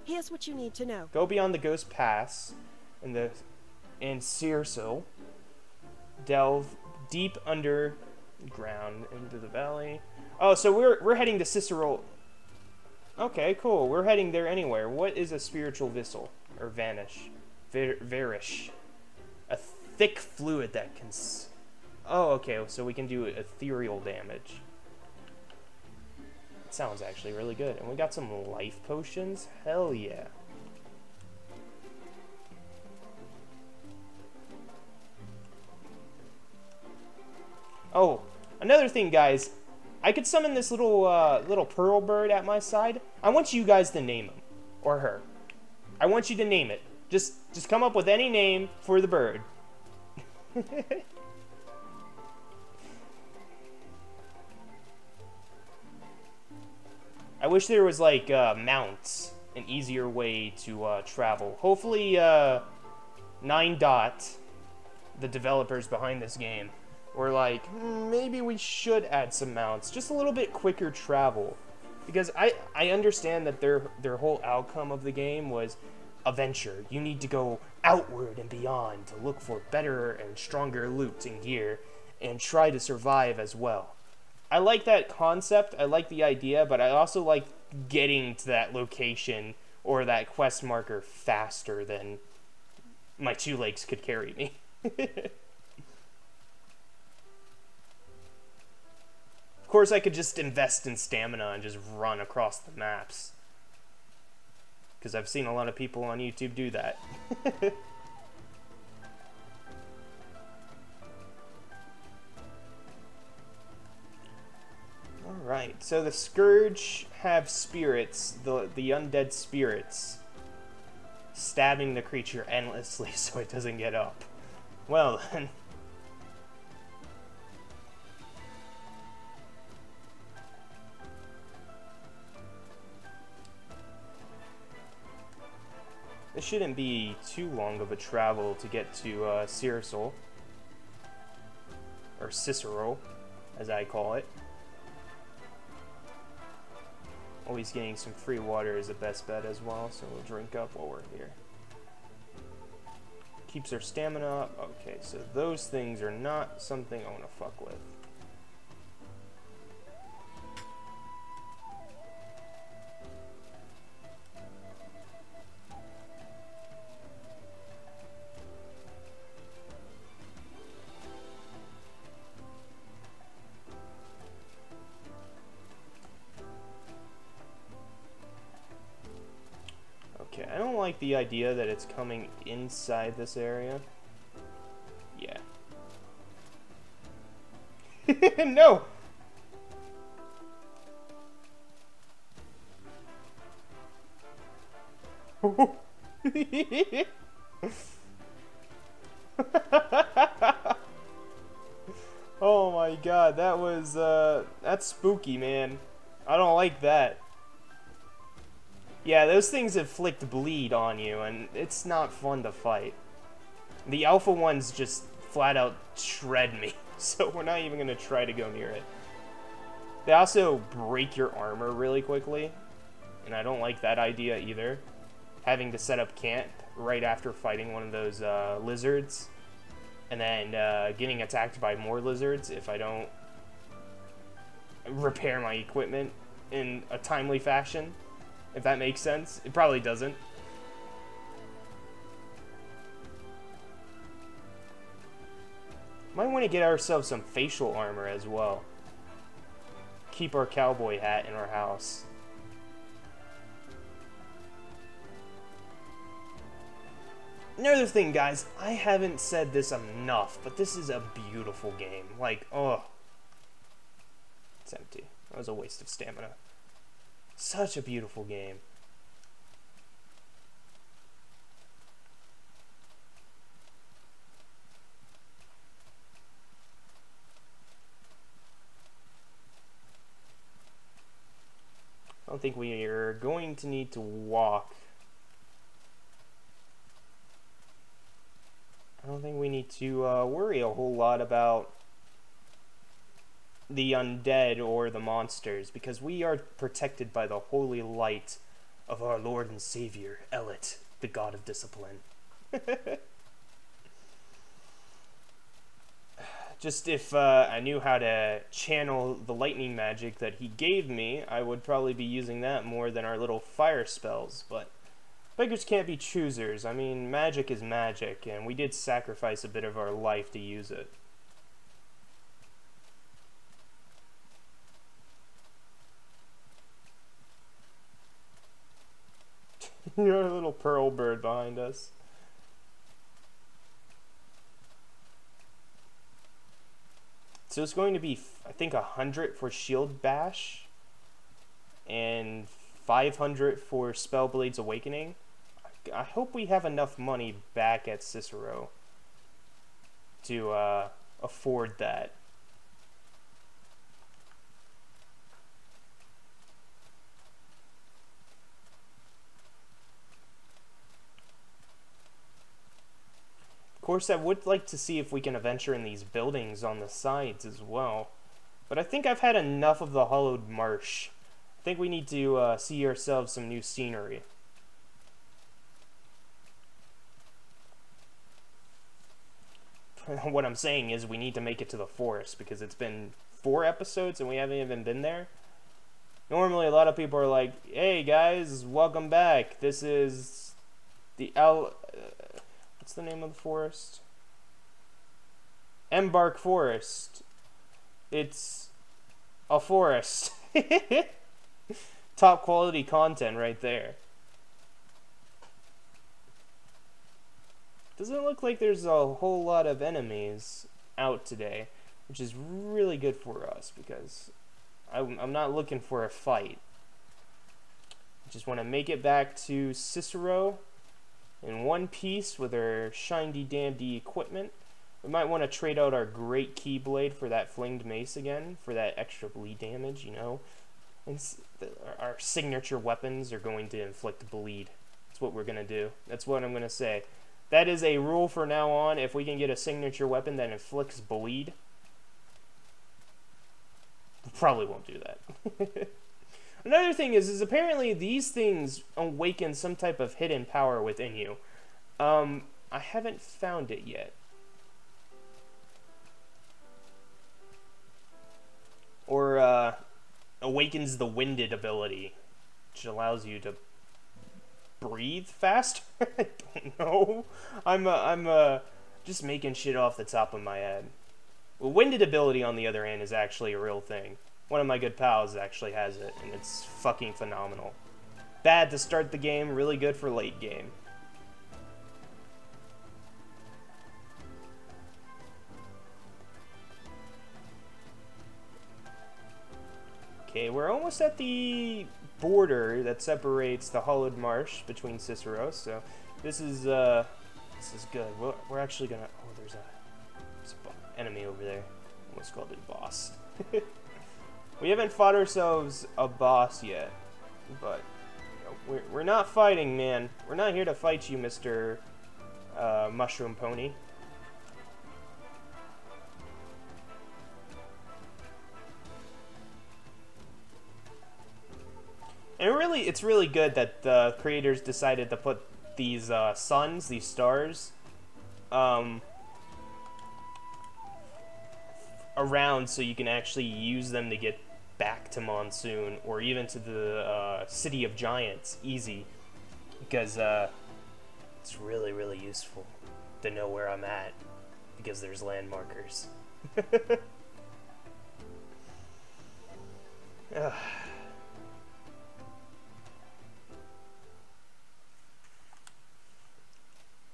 Speaker 2: Here's what you need to know.
Speaker 1: Go beyond the Ghost Pass in Searsil. Delve deep underground into the valley. Oh, so we're heading to Cicero. Okay, cool. We're heading there anywhere. What is a spiritual vessel or vanish? Varish. A thick fluid that can. Oh, okay. So we can do ethereal damage. It sounds actually really good. And we got some life potions. Hell yeah. Oh, another thing, guys. I could summon this little pearl bird at my side. I want you guys to name him or her. I want you to name it. Just come up with any name for the bird. I wish there was like mounts, an easier way to travel. Hopefully, 9dot, the developers behind this game, were like, maybe we should add some mounts, just a little bit quicker travel, because I understand that their whole outcome of the game was a venture. You need to go outward and beyond to look for better and stronger loot and gear, and try to survive as well. I like that concept, I like the idea, but I also like getting to that location or that quest marker faster than my 2 legs could carry me. Of course, I could just invest in stamina and just run across the maps. Because I've seen a lot of people on YouTube do that. Alright, so the Scourge have spirits, the undead spirits, stabbing the creature endlessly so it doesn't get up. Well then. It shouldn't be too long of a travel to get to Searsil, or Cicero, as I call it. Always getting some free water is the best bet as well, so we'll drink up while we're here. Keeps our stamina up. Okay, so those things are not something I want to fuck with. like the idea that it's coming inside this area. Yeah. No! Oh my god, that was, that's spooky, man. I don't like that. Yeah, those things inflict bleed on you, and it's not fun to fight. The alpha ones just flat out shred me, so we're not even gonna try to go near it. They also break your armor really quickly, and I don't like that idea either. Having to set up camp right after fighting one of those lizards, and then getting attacked by more lizards if I don't repair my equipment in a timely fashion, if that makes sense. It probably doesn't. Might want to get ourselves some facial armor as well. Keep our cowboy hat in our house. Another thing, guys, I haven't said this enough, but this is a beautiful game. Like, oh. It's empty. That was a waste of stamina. Such a beautiful game. I don't think we are going to need to walk. I don't think we need to worry a whole lot about the undead or the monsters, because we are protected by the holy light of our Lord and Savior, Elet, the God of Discipline. Just if I knew how to channel the lightning magic that he gave me, I would probably be using that more than our little fire spells, but beggars can't be choosers. I mean, magic is magic, and we did sacrifice a bit of our life to use it. You're a little pearl bird behind us. So it's going to be, I think, 100 for Shield Bash and 500 for Spellblade's Awakening. I hope we have enough money back at Cicero to afford that. Of course, I would like to see if we can adventure in these buildings on the sides as well. But I think I've had enough of the Hollowed Marsh. I think we need to see ourselves some new scenery. What I'm saying is we need to make it to the forest, because it's been 4 episodes and we haven't even been there. Normally a lot of people are like, hey guys, welcome back. This is the what's the name of the forest? Embark Forest. It's a forest. Top quality content right there. Doesn't look like there's a whole lot of enemies out today, which is really good for us, because I'm not looking for a fight. I just want to make it back to Cicero in one piece with our shindy dandy equipment. We might want to trade out our great Keyblade for that flinged mace again, for that extra bleed damage, you know. And our signature weapons are going to inflict bleed. That's what we're going to do. That's what I'm going to say. That is a rule for now on. If we can get a signature weapon that inflicts bleed, we probably won't do that. Another thing is apparently these things awaken some type of hidden power within you. I haven't found it yet. Or awakens the winded ability, which allows you to breathe fast. I don't know. I'm just making shit off the top of my head. Well, winded ability, on the other hand, is actually a real thing. One of my good pals actually has it, and it's fucking phenomenal. Bad to start the game, really good for late game. Okay, we're almost at the border that separates the Hollowed Marsh between Ciceros, so this is good. We're actually gonna... Oh, there's an enemy over there. Almost called it a boss. We haven't fought ourselves a boss yet, but you know, we're not fighting, man. We're not here to fight you, Mr. Mushroom Pony. And it's really good that the creators decided to put these suns, these stars, around so you can actually use them to get back to Monsoon or even to the City of Giants easy, because it's really, really useful to know where I'm at because there's landmarkers.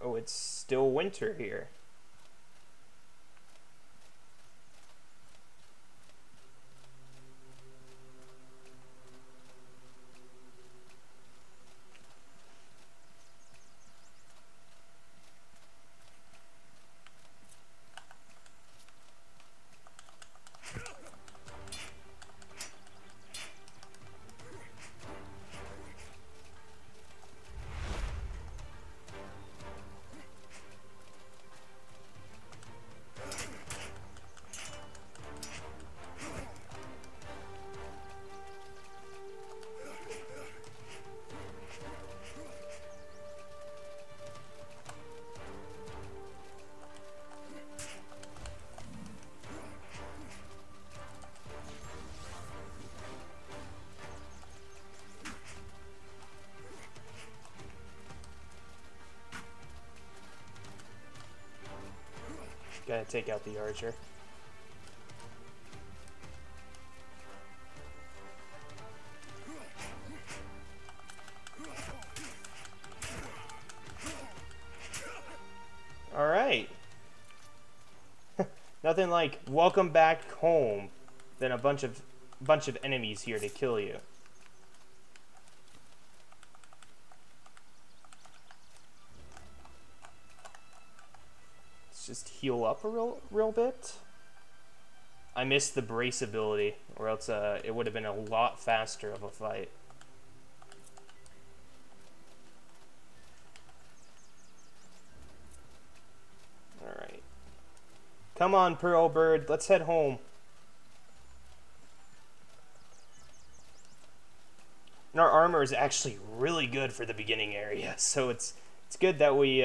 Speaker 1: Oh, it's still winter here. Gotta take out the archer. Alright. Nothing like welcome back home than a bunch of enemies here to kill you. Just heal up a real bit. I missed the brace ability, or else it would have been a lot faster of a fight. Alright. Come on, Pearl Bird, let's head home. And our armor is actually really good for the beginning area, so it's good that we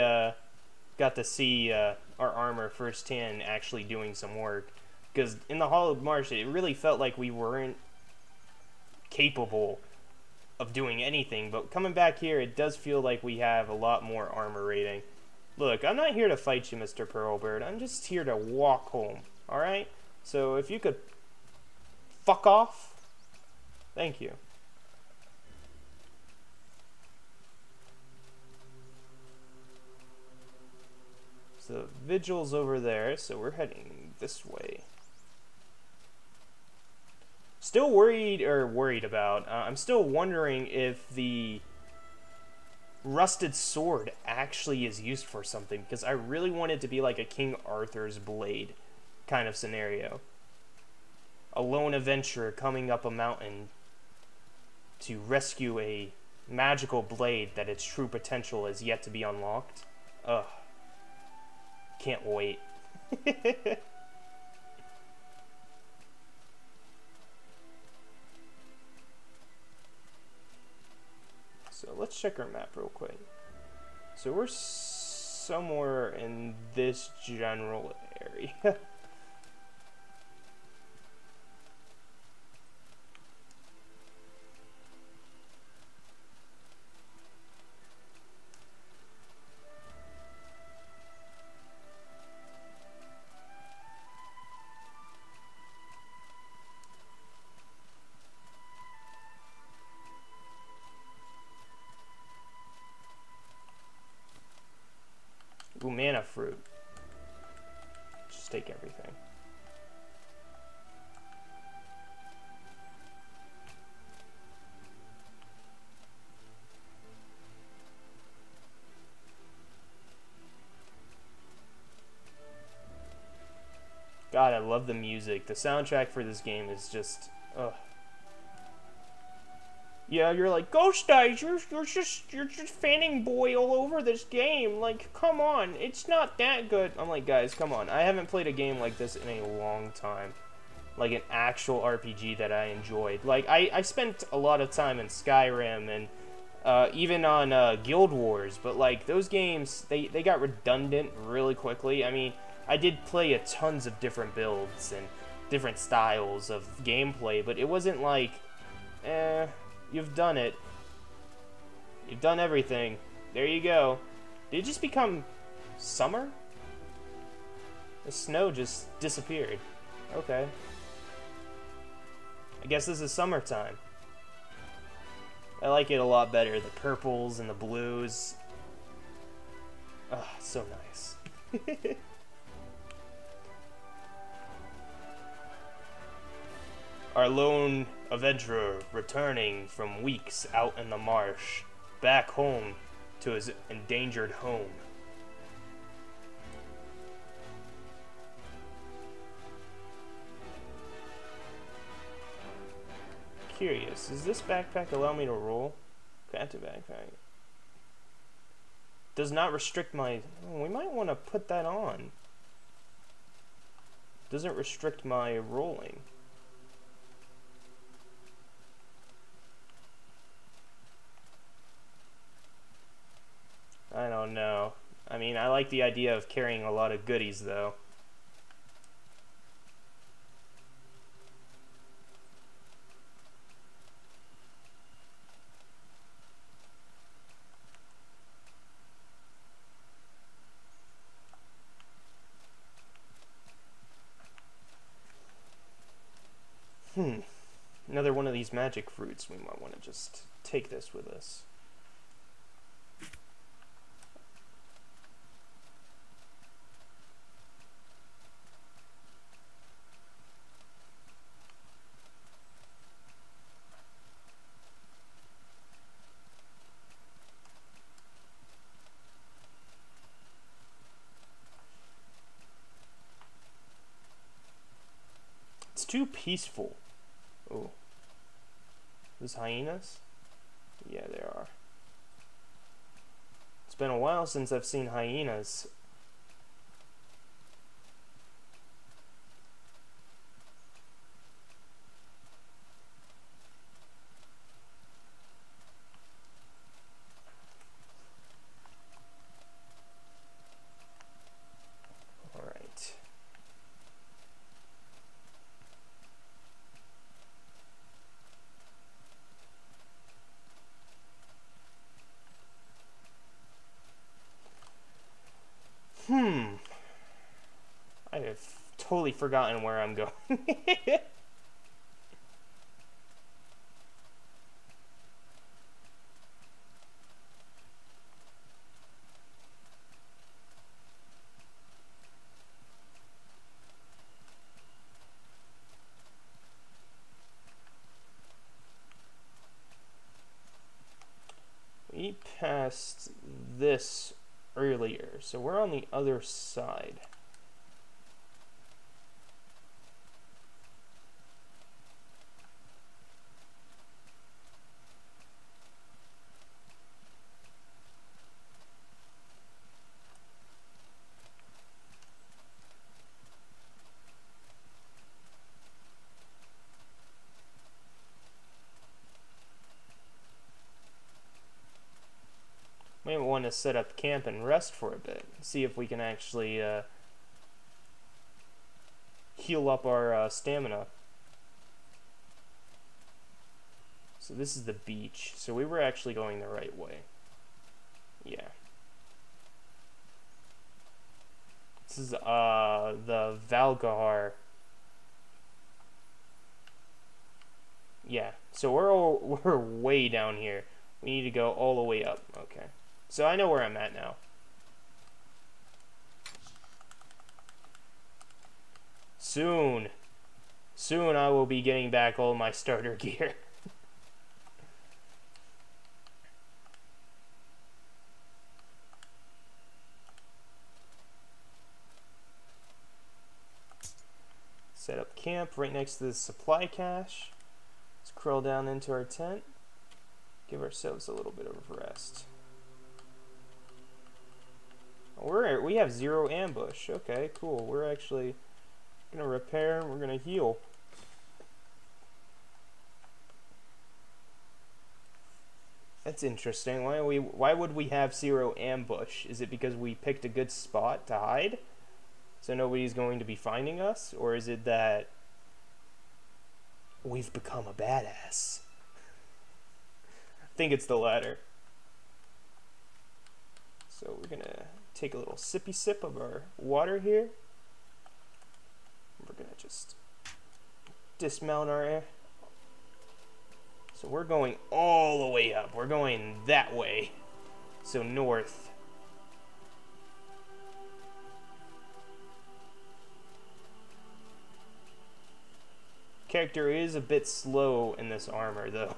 Speaker 1: got to see our armor firsthand actually doing some work, because in the Hollowed Marsh it really felt like we weren't capable of doing anything, but coming back here it does feel like we have a lot more armor rating. Look, I'm not here to fight you, Mr. Pearlbird, I'm just here to walk home, alright? So if you could fuck off, thank you. The vigil's over there, so we're heading this way. Still worried about, I'm still wondering if the rusted sword actually is used for something, because I really want it to be like a King Arthur's blade kind of scenario. A lone adventurer coming up a mountain to rescue a magical blade that its true potential is yet to be unlocked. Ugh. Can't wait. So let's check our map real quick. So we're somewhere in this general area. Ooh, mana fruit. Just take everything. God, I love the music. The soundtrack for this game is just, ugh. Yeah, you're like, Ghost Eyes, you're just fanning boy all over this game. Like, come on, it's not that good. I'm like, guys, come on. I haven't played a game like this in a long time. Like an actual RPG that I enjoyed. Like, I spent a lot of time in Skyrim and even on Guild Wars, but like those games, they got redundant really quickly. I mean, I did play a tons of different builds and different styles of gameplay, but it wasn't like, you've done it. You've done everything. There you go. Did it just become summer? The snow just disappeared. Okay. I guess this is summertime. I like it a lot better. The purples and the blues. Ah, so nice. Our lone adventurer returning from weeks out in the marsh, back home to his endangered home. Curious, does this backpack allow me to roll? Crafted backpack. Does not restrict my... Oh, we might want to put that on. Doesn't restrict my rolling. I don't know. I mean, I like the idea of carrying a lot of goodies, though. Another one of these magic fruits. We might want to just take this with us. It's too peaceful. Oh. Those hyenas? Yeah, there are. It's been a while since I've seen hyenas. Alright. I have totally forgotten where I'm going. We passed this earlier, so we're on the other side. We might want to set up camp and rest for a bit. See if we can actually heal up our stamina. So this is the beach. So we were actually going the right way. Yeah. This is the Valgahar. Yeah. So we're way down here. We need to go all the way up. Okay. So I know where I'm at now. Soon I will be getting back all my starter gear. Set up camp right next to the supply cache. Let's crawl down into our tent. Give ourselves a little bit of rest. We have 0 ambush. Okay, cool. We're actually gonna repair. We're gonna heal. That's interesting. Why would we have 0 ambush? Is it because we picked a good spot to hide, so nobody's going to be finding us, or is it that we've become a badass? I think it's the latter. So we're gonna take a little sippy sip of our water here. We're gonna just dismount our air. So we're going all the way up. We're going that way. So north. Character is a bit slow in this armor, though.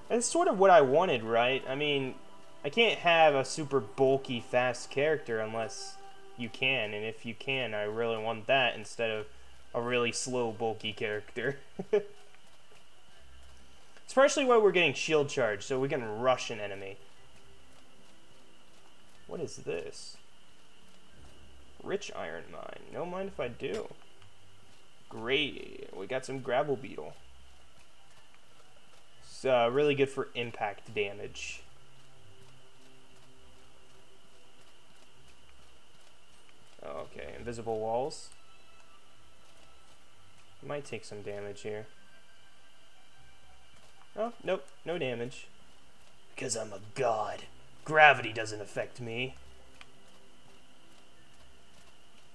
Speaker 1: That's sort of what I wanted, right? I mean, I can't have a super bulky, fast character unless you can, and if you can, I really want that instead of a really slow, bulky character. Especially while we're getting shield charge, so we can rush an enemy. What is this? Rich iron mine. No mind if I do. Great. We got some gravel beetle. It's really good for impact damage. Okay, invisible walls. Might take some damage here. Oh, nope, no damage. Because I'm a god. Gravity doesn't affect me.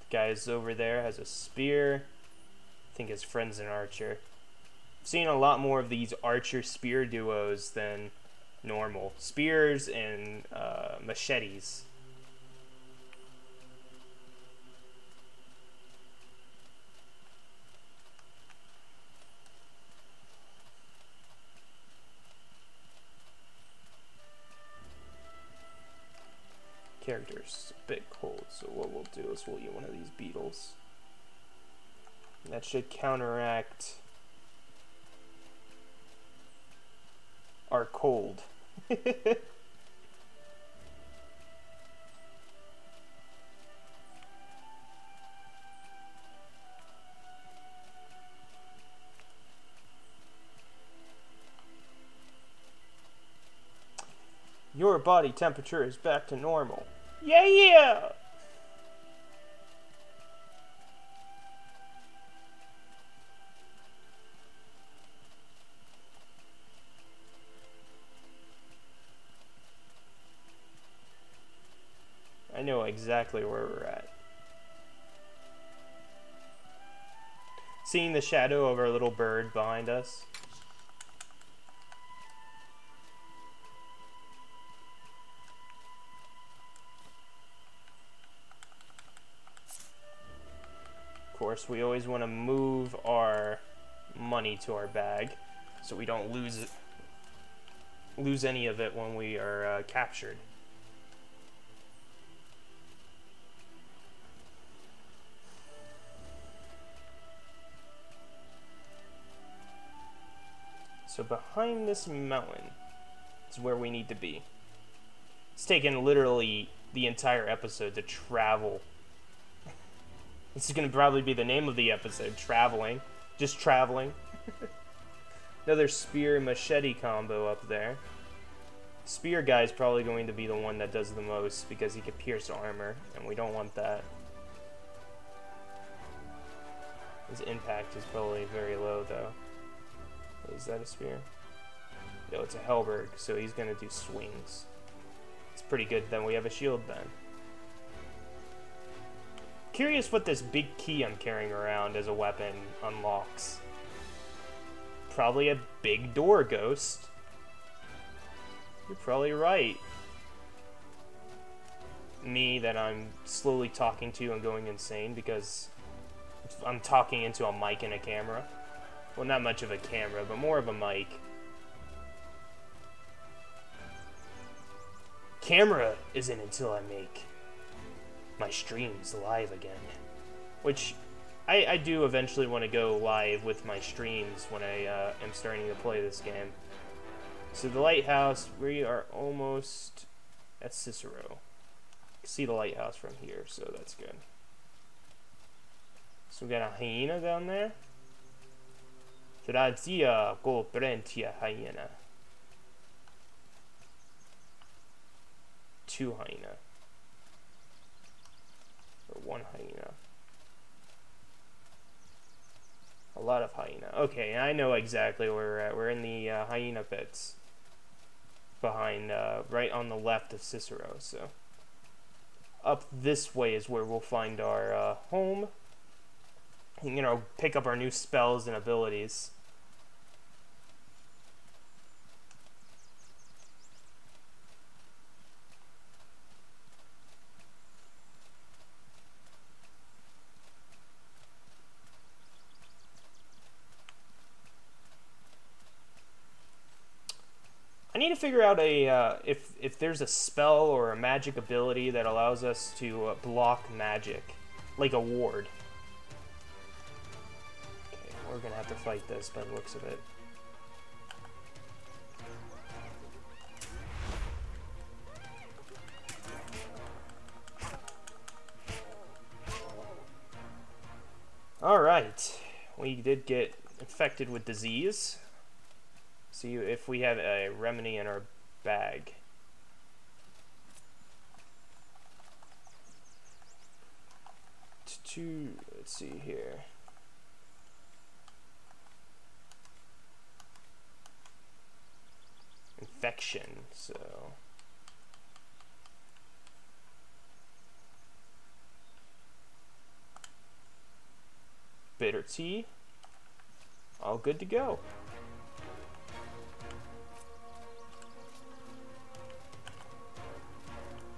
Speaker 1: The guy's over there has a spear. I think his friend's an archer. I've seen a lot more of these archer-spear duos than normal. Spears and machetes. Character's a bit cold, so what we'll do is we'll eat one of these beetles. And that should counteract our cold. Your body temperature is back to normal. Yeah! I know exactly where we're at. Seeing the shadow of our little bird behind us. Of course, we always want to move our money to our bag so we don't lose any of it when we are captured. So behind this mountain is where we need to be. It's taken literally the entire episode to travel. This is going to probably be the name of the episode, Traveling. Just traveling. Another spear and machete combo up there. Spear guy is probably going to be the one that does the most because he can pierce armor, and we don't want that. His impact is probably very low, though. Is that a spear? No, it's a Hellberg, so he's going to do swings. It's pretty good. Then we have a shield then. Curious what this big key I'm carrying around as a weapon unlocks. Probably a big door ghost. You're probably right. Me that I'm slowly talking to and going insane because I'm talking into a mic and a camera. Well, not much of a camera, but more of a mic. Camera isn't until I make my streams live again. Which, I do eventually want to go live with my streams when I am starting to play this game. So the lighthouse, we are almost at Cicero. See the lighthouse from here, so that's good. So we got a hyena down there. Trazia go brentia hyena. 2 hyena. Or 1 hyena. A lot of hyena. Okay, I know exactly where we're at. We're in the hyena pits. Behind, right on the left of Cicero, so. Up this way is where we'll find our home. You know, pick up our new spells and abilities. I need to figure out a if there's a spell or a magic ability that allows us to block magic, like a ward. Okay, we're gonna have to fight this by the looks of it. All right, we did get infected with disease. See if we have a remedy in our bag. Let's see here. Infection, so. Bitter tea. All good to go.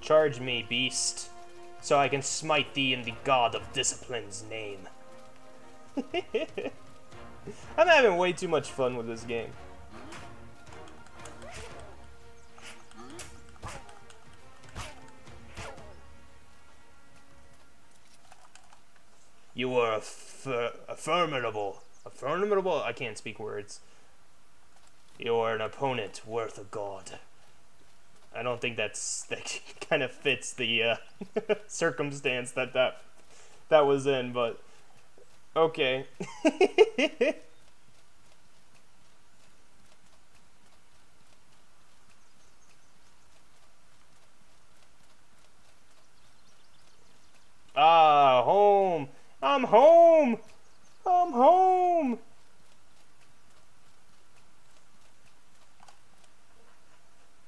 Speaker 1: Charge me, beast, so I can smite thee in the god of discipline's name. I'm having way too much fun with this game. You are formidable. Formidable? I can't speak words. You are an opponent worth a god. I don't think that kind of fits the circumstance that was in, but okay. Ah, home. I'm home. I'm home.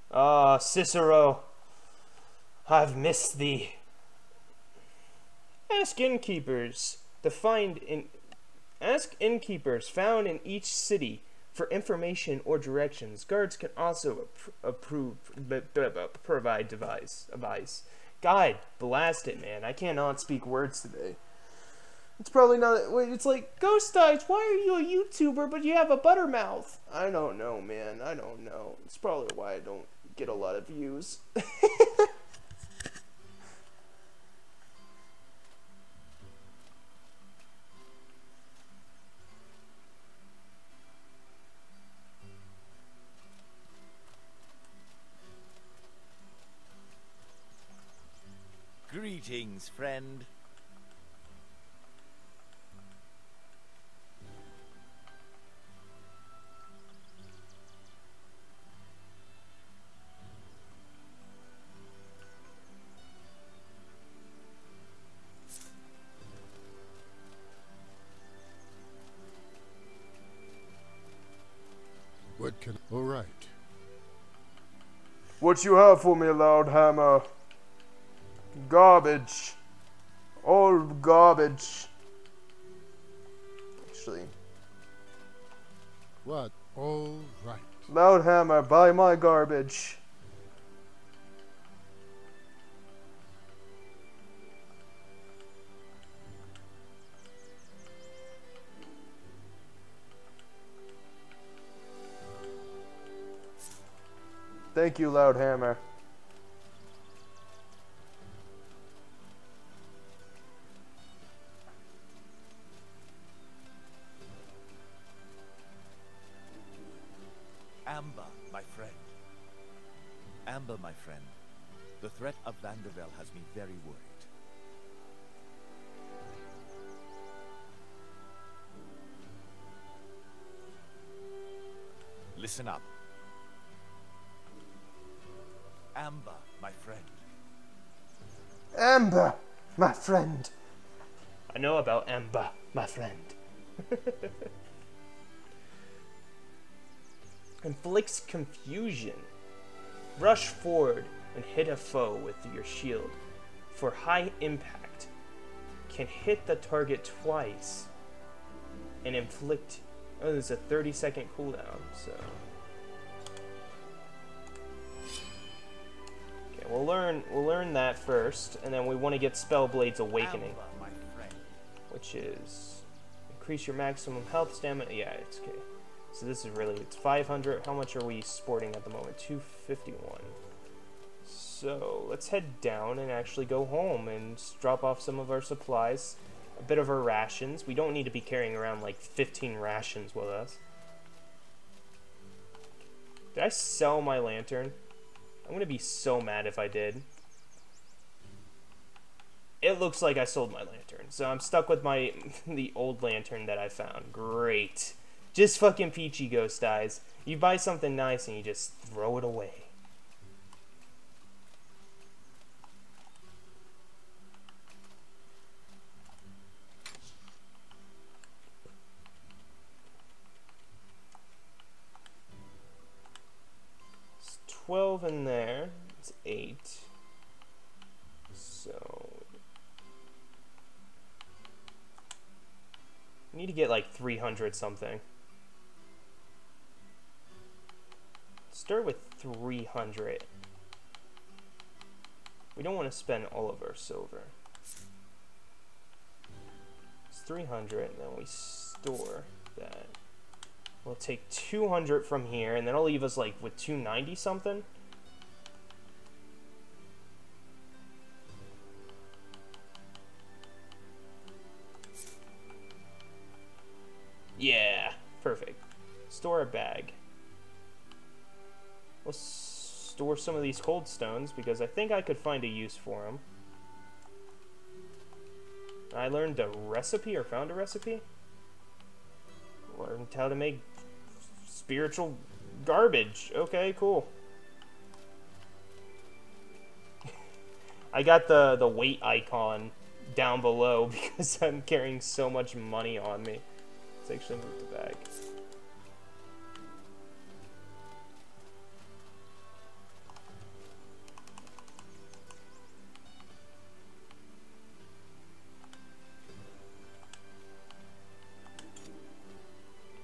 Speaker 1: Ah, Cicero, I've missed thee. Ask innkeepers found in each city for information or directions. Guards can also provide advice. God, blast it, man. I cannot speak words today. It's probably not. Wait, it's like, Ghost Eyes, why are you a YouTuber but you have a buttermouth? I don't know, man. I don't know. It's probably why I don't get a lot of views.
Speaker 4: Greetings, friend.
Speaker 5: What can... All right.
Speaker 1: What you have for me, Loudhammer? Garbage. All garbage. Actually.
Speaker 5: What? All right.
Speaker 1: Loudhammer, buy my garbage. Thank you, Loudhammer.
Speaker 4: my friend. Amber, my friend. The threat of Vandervelde has me very worried. Listen up. Amber, my friend.
Speaker 1: Amber, my friend. I know about Amber, my friend. Inflicts confusion. Rush forward and hit a foe with your shield. For high impact, can hit the target twice and inflict. Oh, there's a 30-second cooldown, so. Okay, we'll learn that first, and then we want to get Spellblade's Awakening,
Speaker 4: Amber, my friend.
Speaker 1: which is increase your maximum health, stamina. Yeah, it's okay. So this is really, it's 500. How much are we sporting at the moment? 251. So let's head down and actually go home and drop off some of our supplies, a bit of our rations. We don't need to be carrying around like 15 rations with us. Did I sell my lantern? I'm gonna be so mad if I did. It looks like I sold my lantern, so I'm stuck with my the old lantern that I found. Great. Just fucking peachy ghost eyes. You buy something nice and you just throw it away. It's 12 in there. It's 8. So we need to get like 300 something. Start with 300. We don't want to spend all of our silver. It's 300, and then we store that. We'll take 200 from here, and then it'll leave us like with 290 something. Yeah, perfect. Store a bag. We'll store some of these cold stones because I think I could find a use for them. I learned a recipe or found a recipe. Learned how to make spiritual garbage. Okay, cool. I got the weight icon down below because I'm carrying so much money on me. Let's actually move the bag.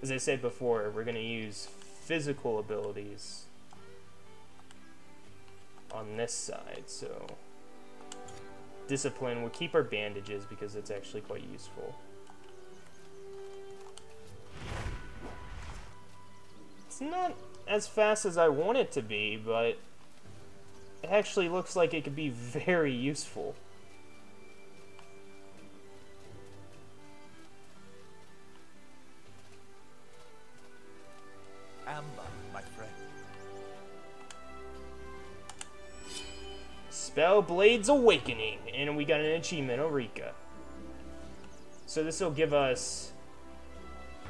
Speaker 1: As I said before, we're going to use physical abilities on this side, so discipline, we'll keep our bandages because it's actually quite useful. It's not as fast as I want it to be, but it actually looks like it could be very useful.
Speaker 4: Amber, my friend.
Speaker 1: Spellblade's Awakening, and we got an achievement, Eureka. So this will give us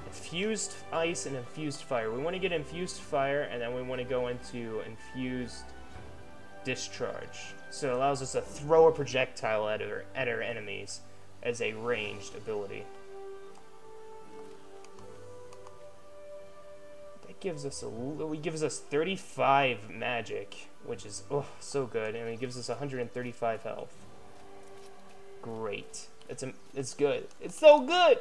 Speaker 1: infused ice and infused fire. We want to get infused fire, and then we want to go into infused discharge. So it allows us to throw a projectile at our enemies as a ranged ability. Gives us he gives us 35 magic, which is so good, and it gives us 135 health. Great. It's good. It's so good.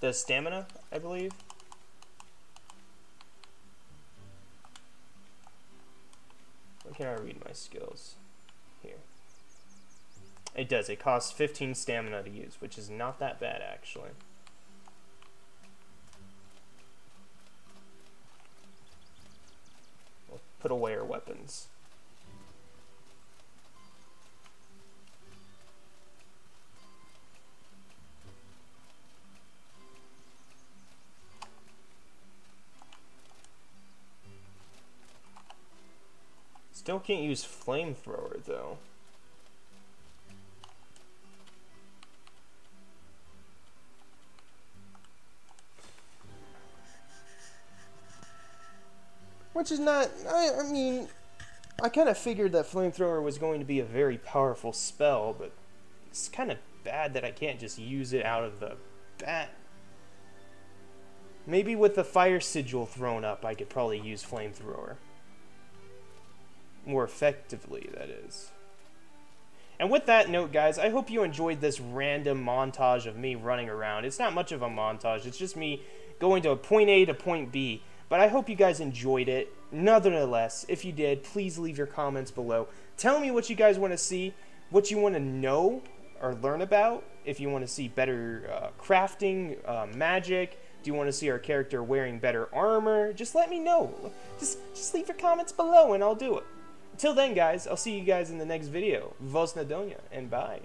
Speaker 1: The stamina, I believe. Where can I read my skills? Here. It does. It costs 15 stamina to use, which is not that bad, actually. We'll put away our weapons. Still can't use flamethrower though. Which is not, I mean, I kind of figured that flamethrower was going to be a very powerful spell, but it's kind of bad that I can't just use it out of the bat. Maybe with the fire sigil thrown up, I could probably use flamethrower. More effectively, that is. And with that note, guys, I hope you enjoyed this random montage of me running around. It's not much of a montage, it's just me going to point A to point B. But I hope you guys enjoyed it. Nonetheless, if you did, please leave your comments below. Tell me what you guys want to see, what you want to know or learn about. If you want to see better crafting, magic, do you want to see our character wearing better armor? Just let me know. Just leave your comments below and I'll do it. Until then, guys, I'll see you guys in the next video. Vos na donya, and bye.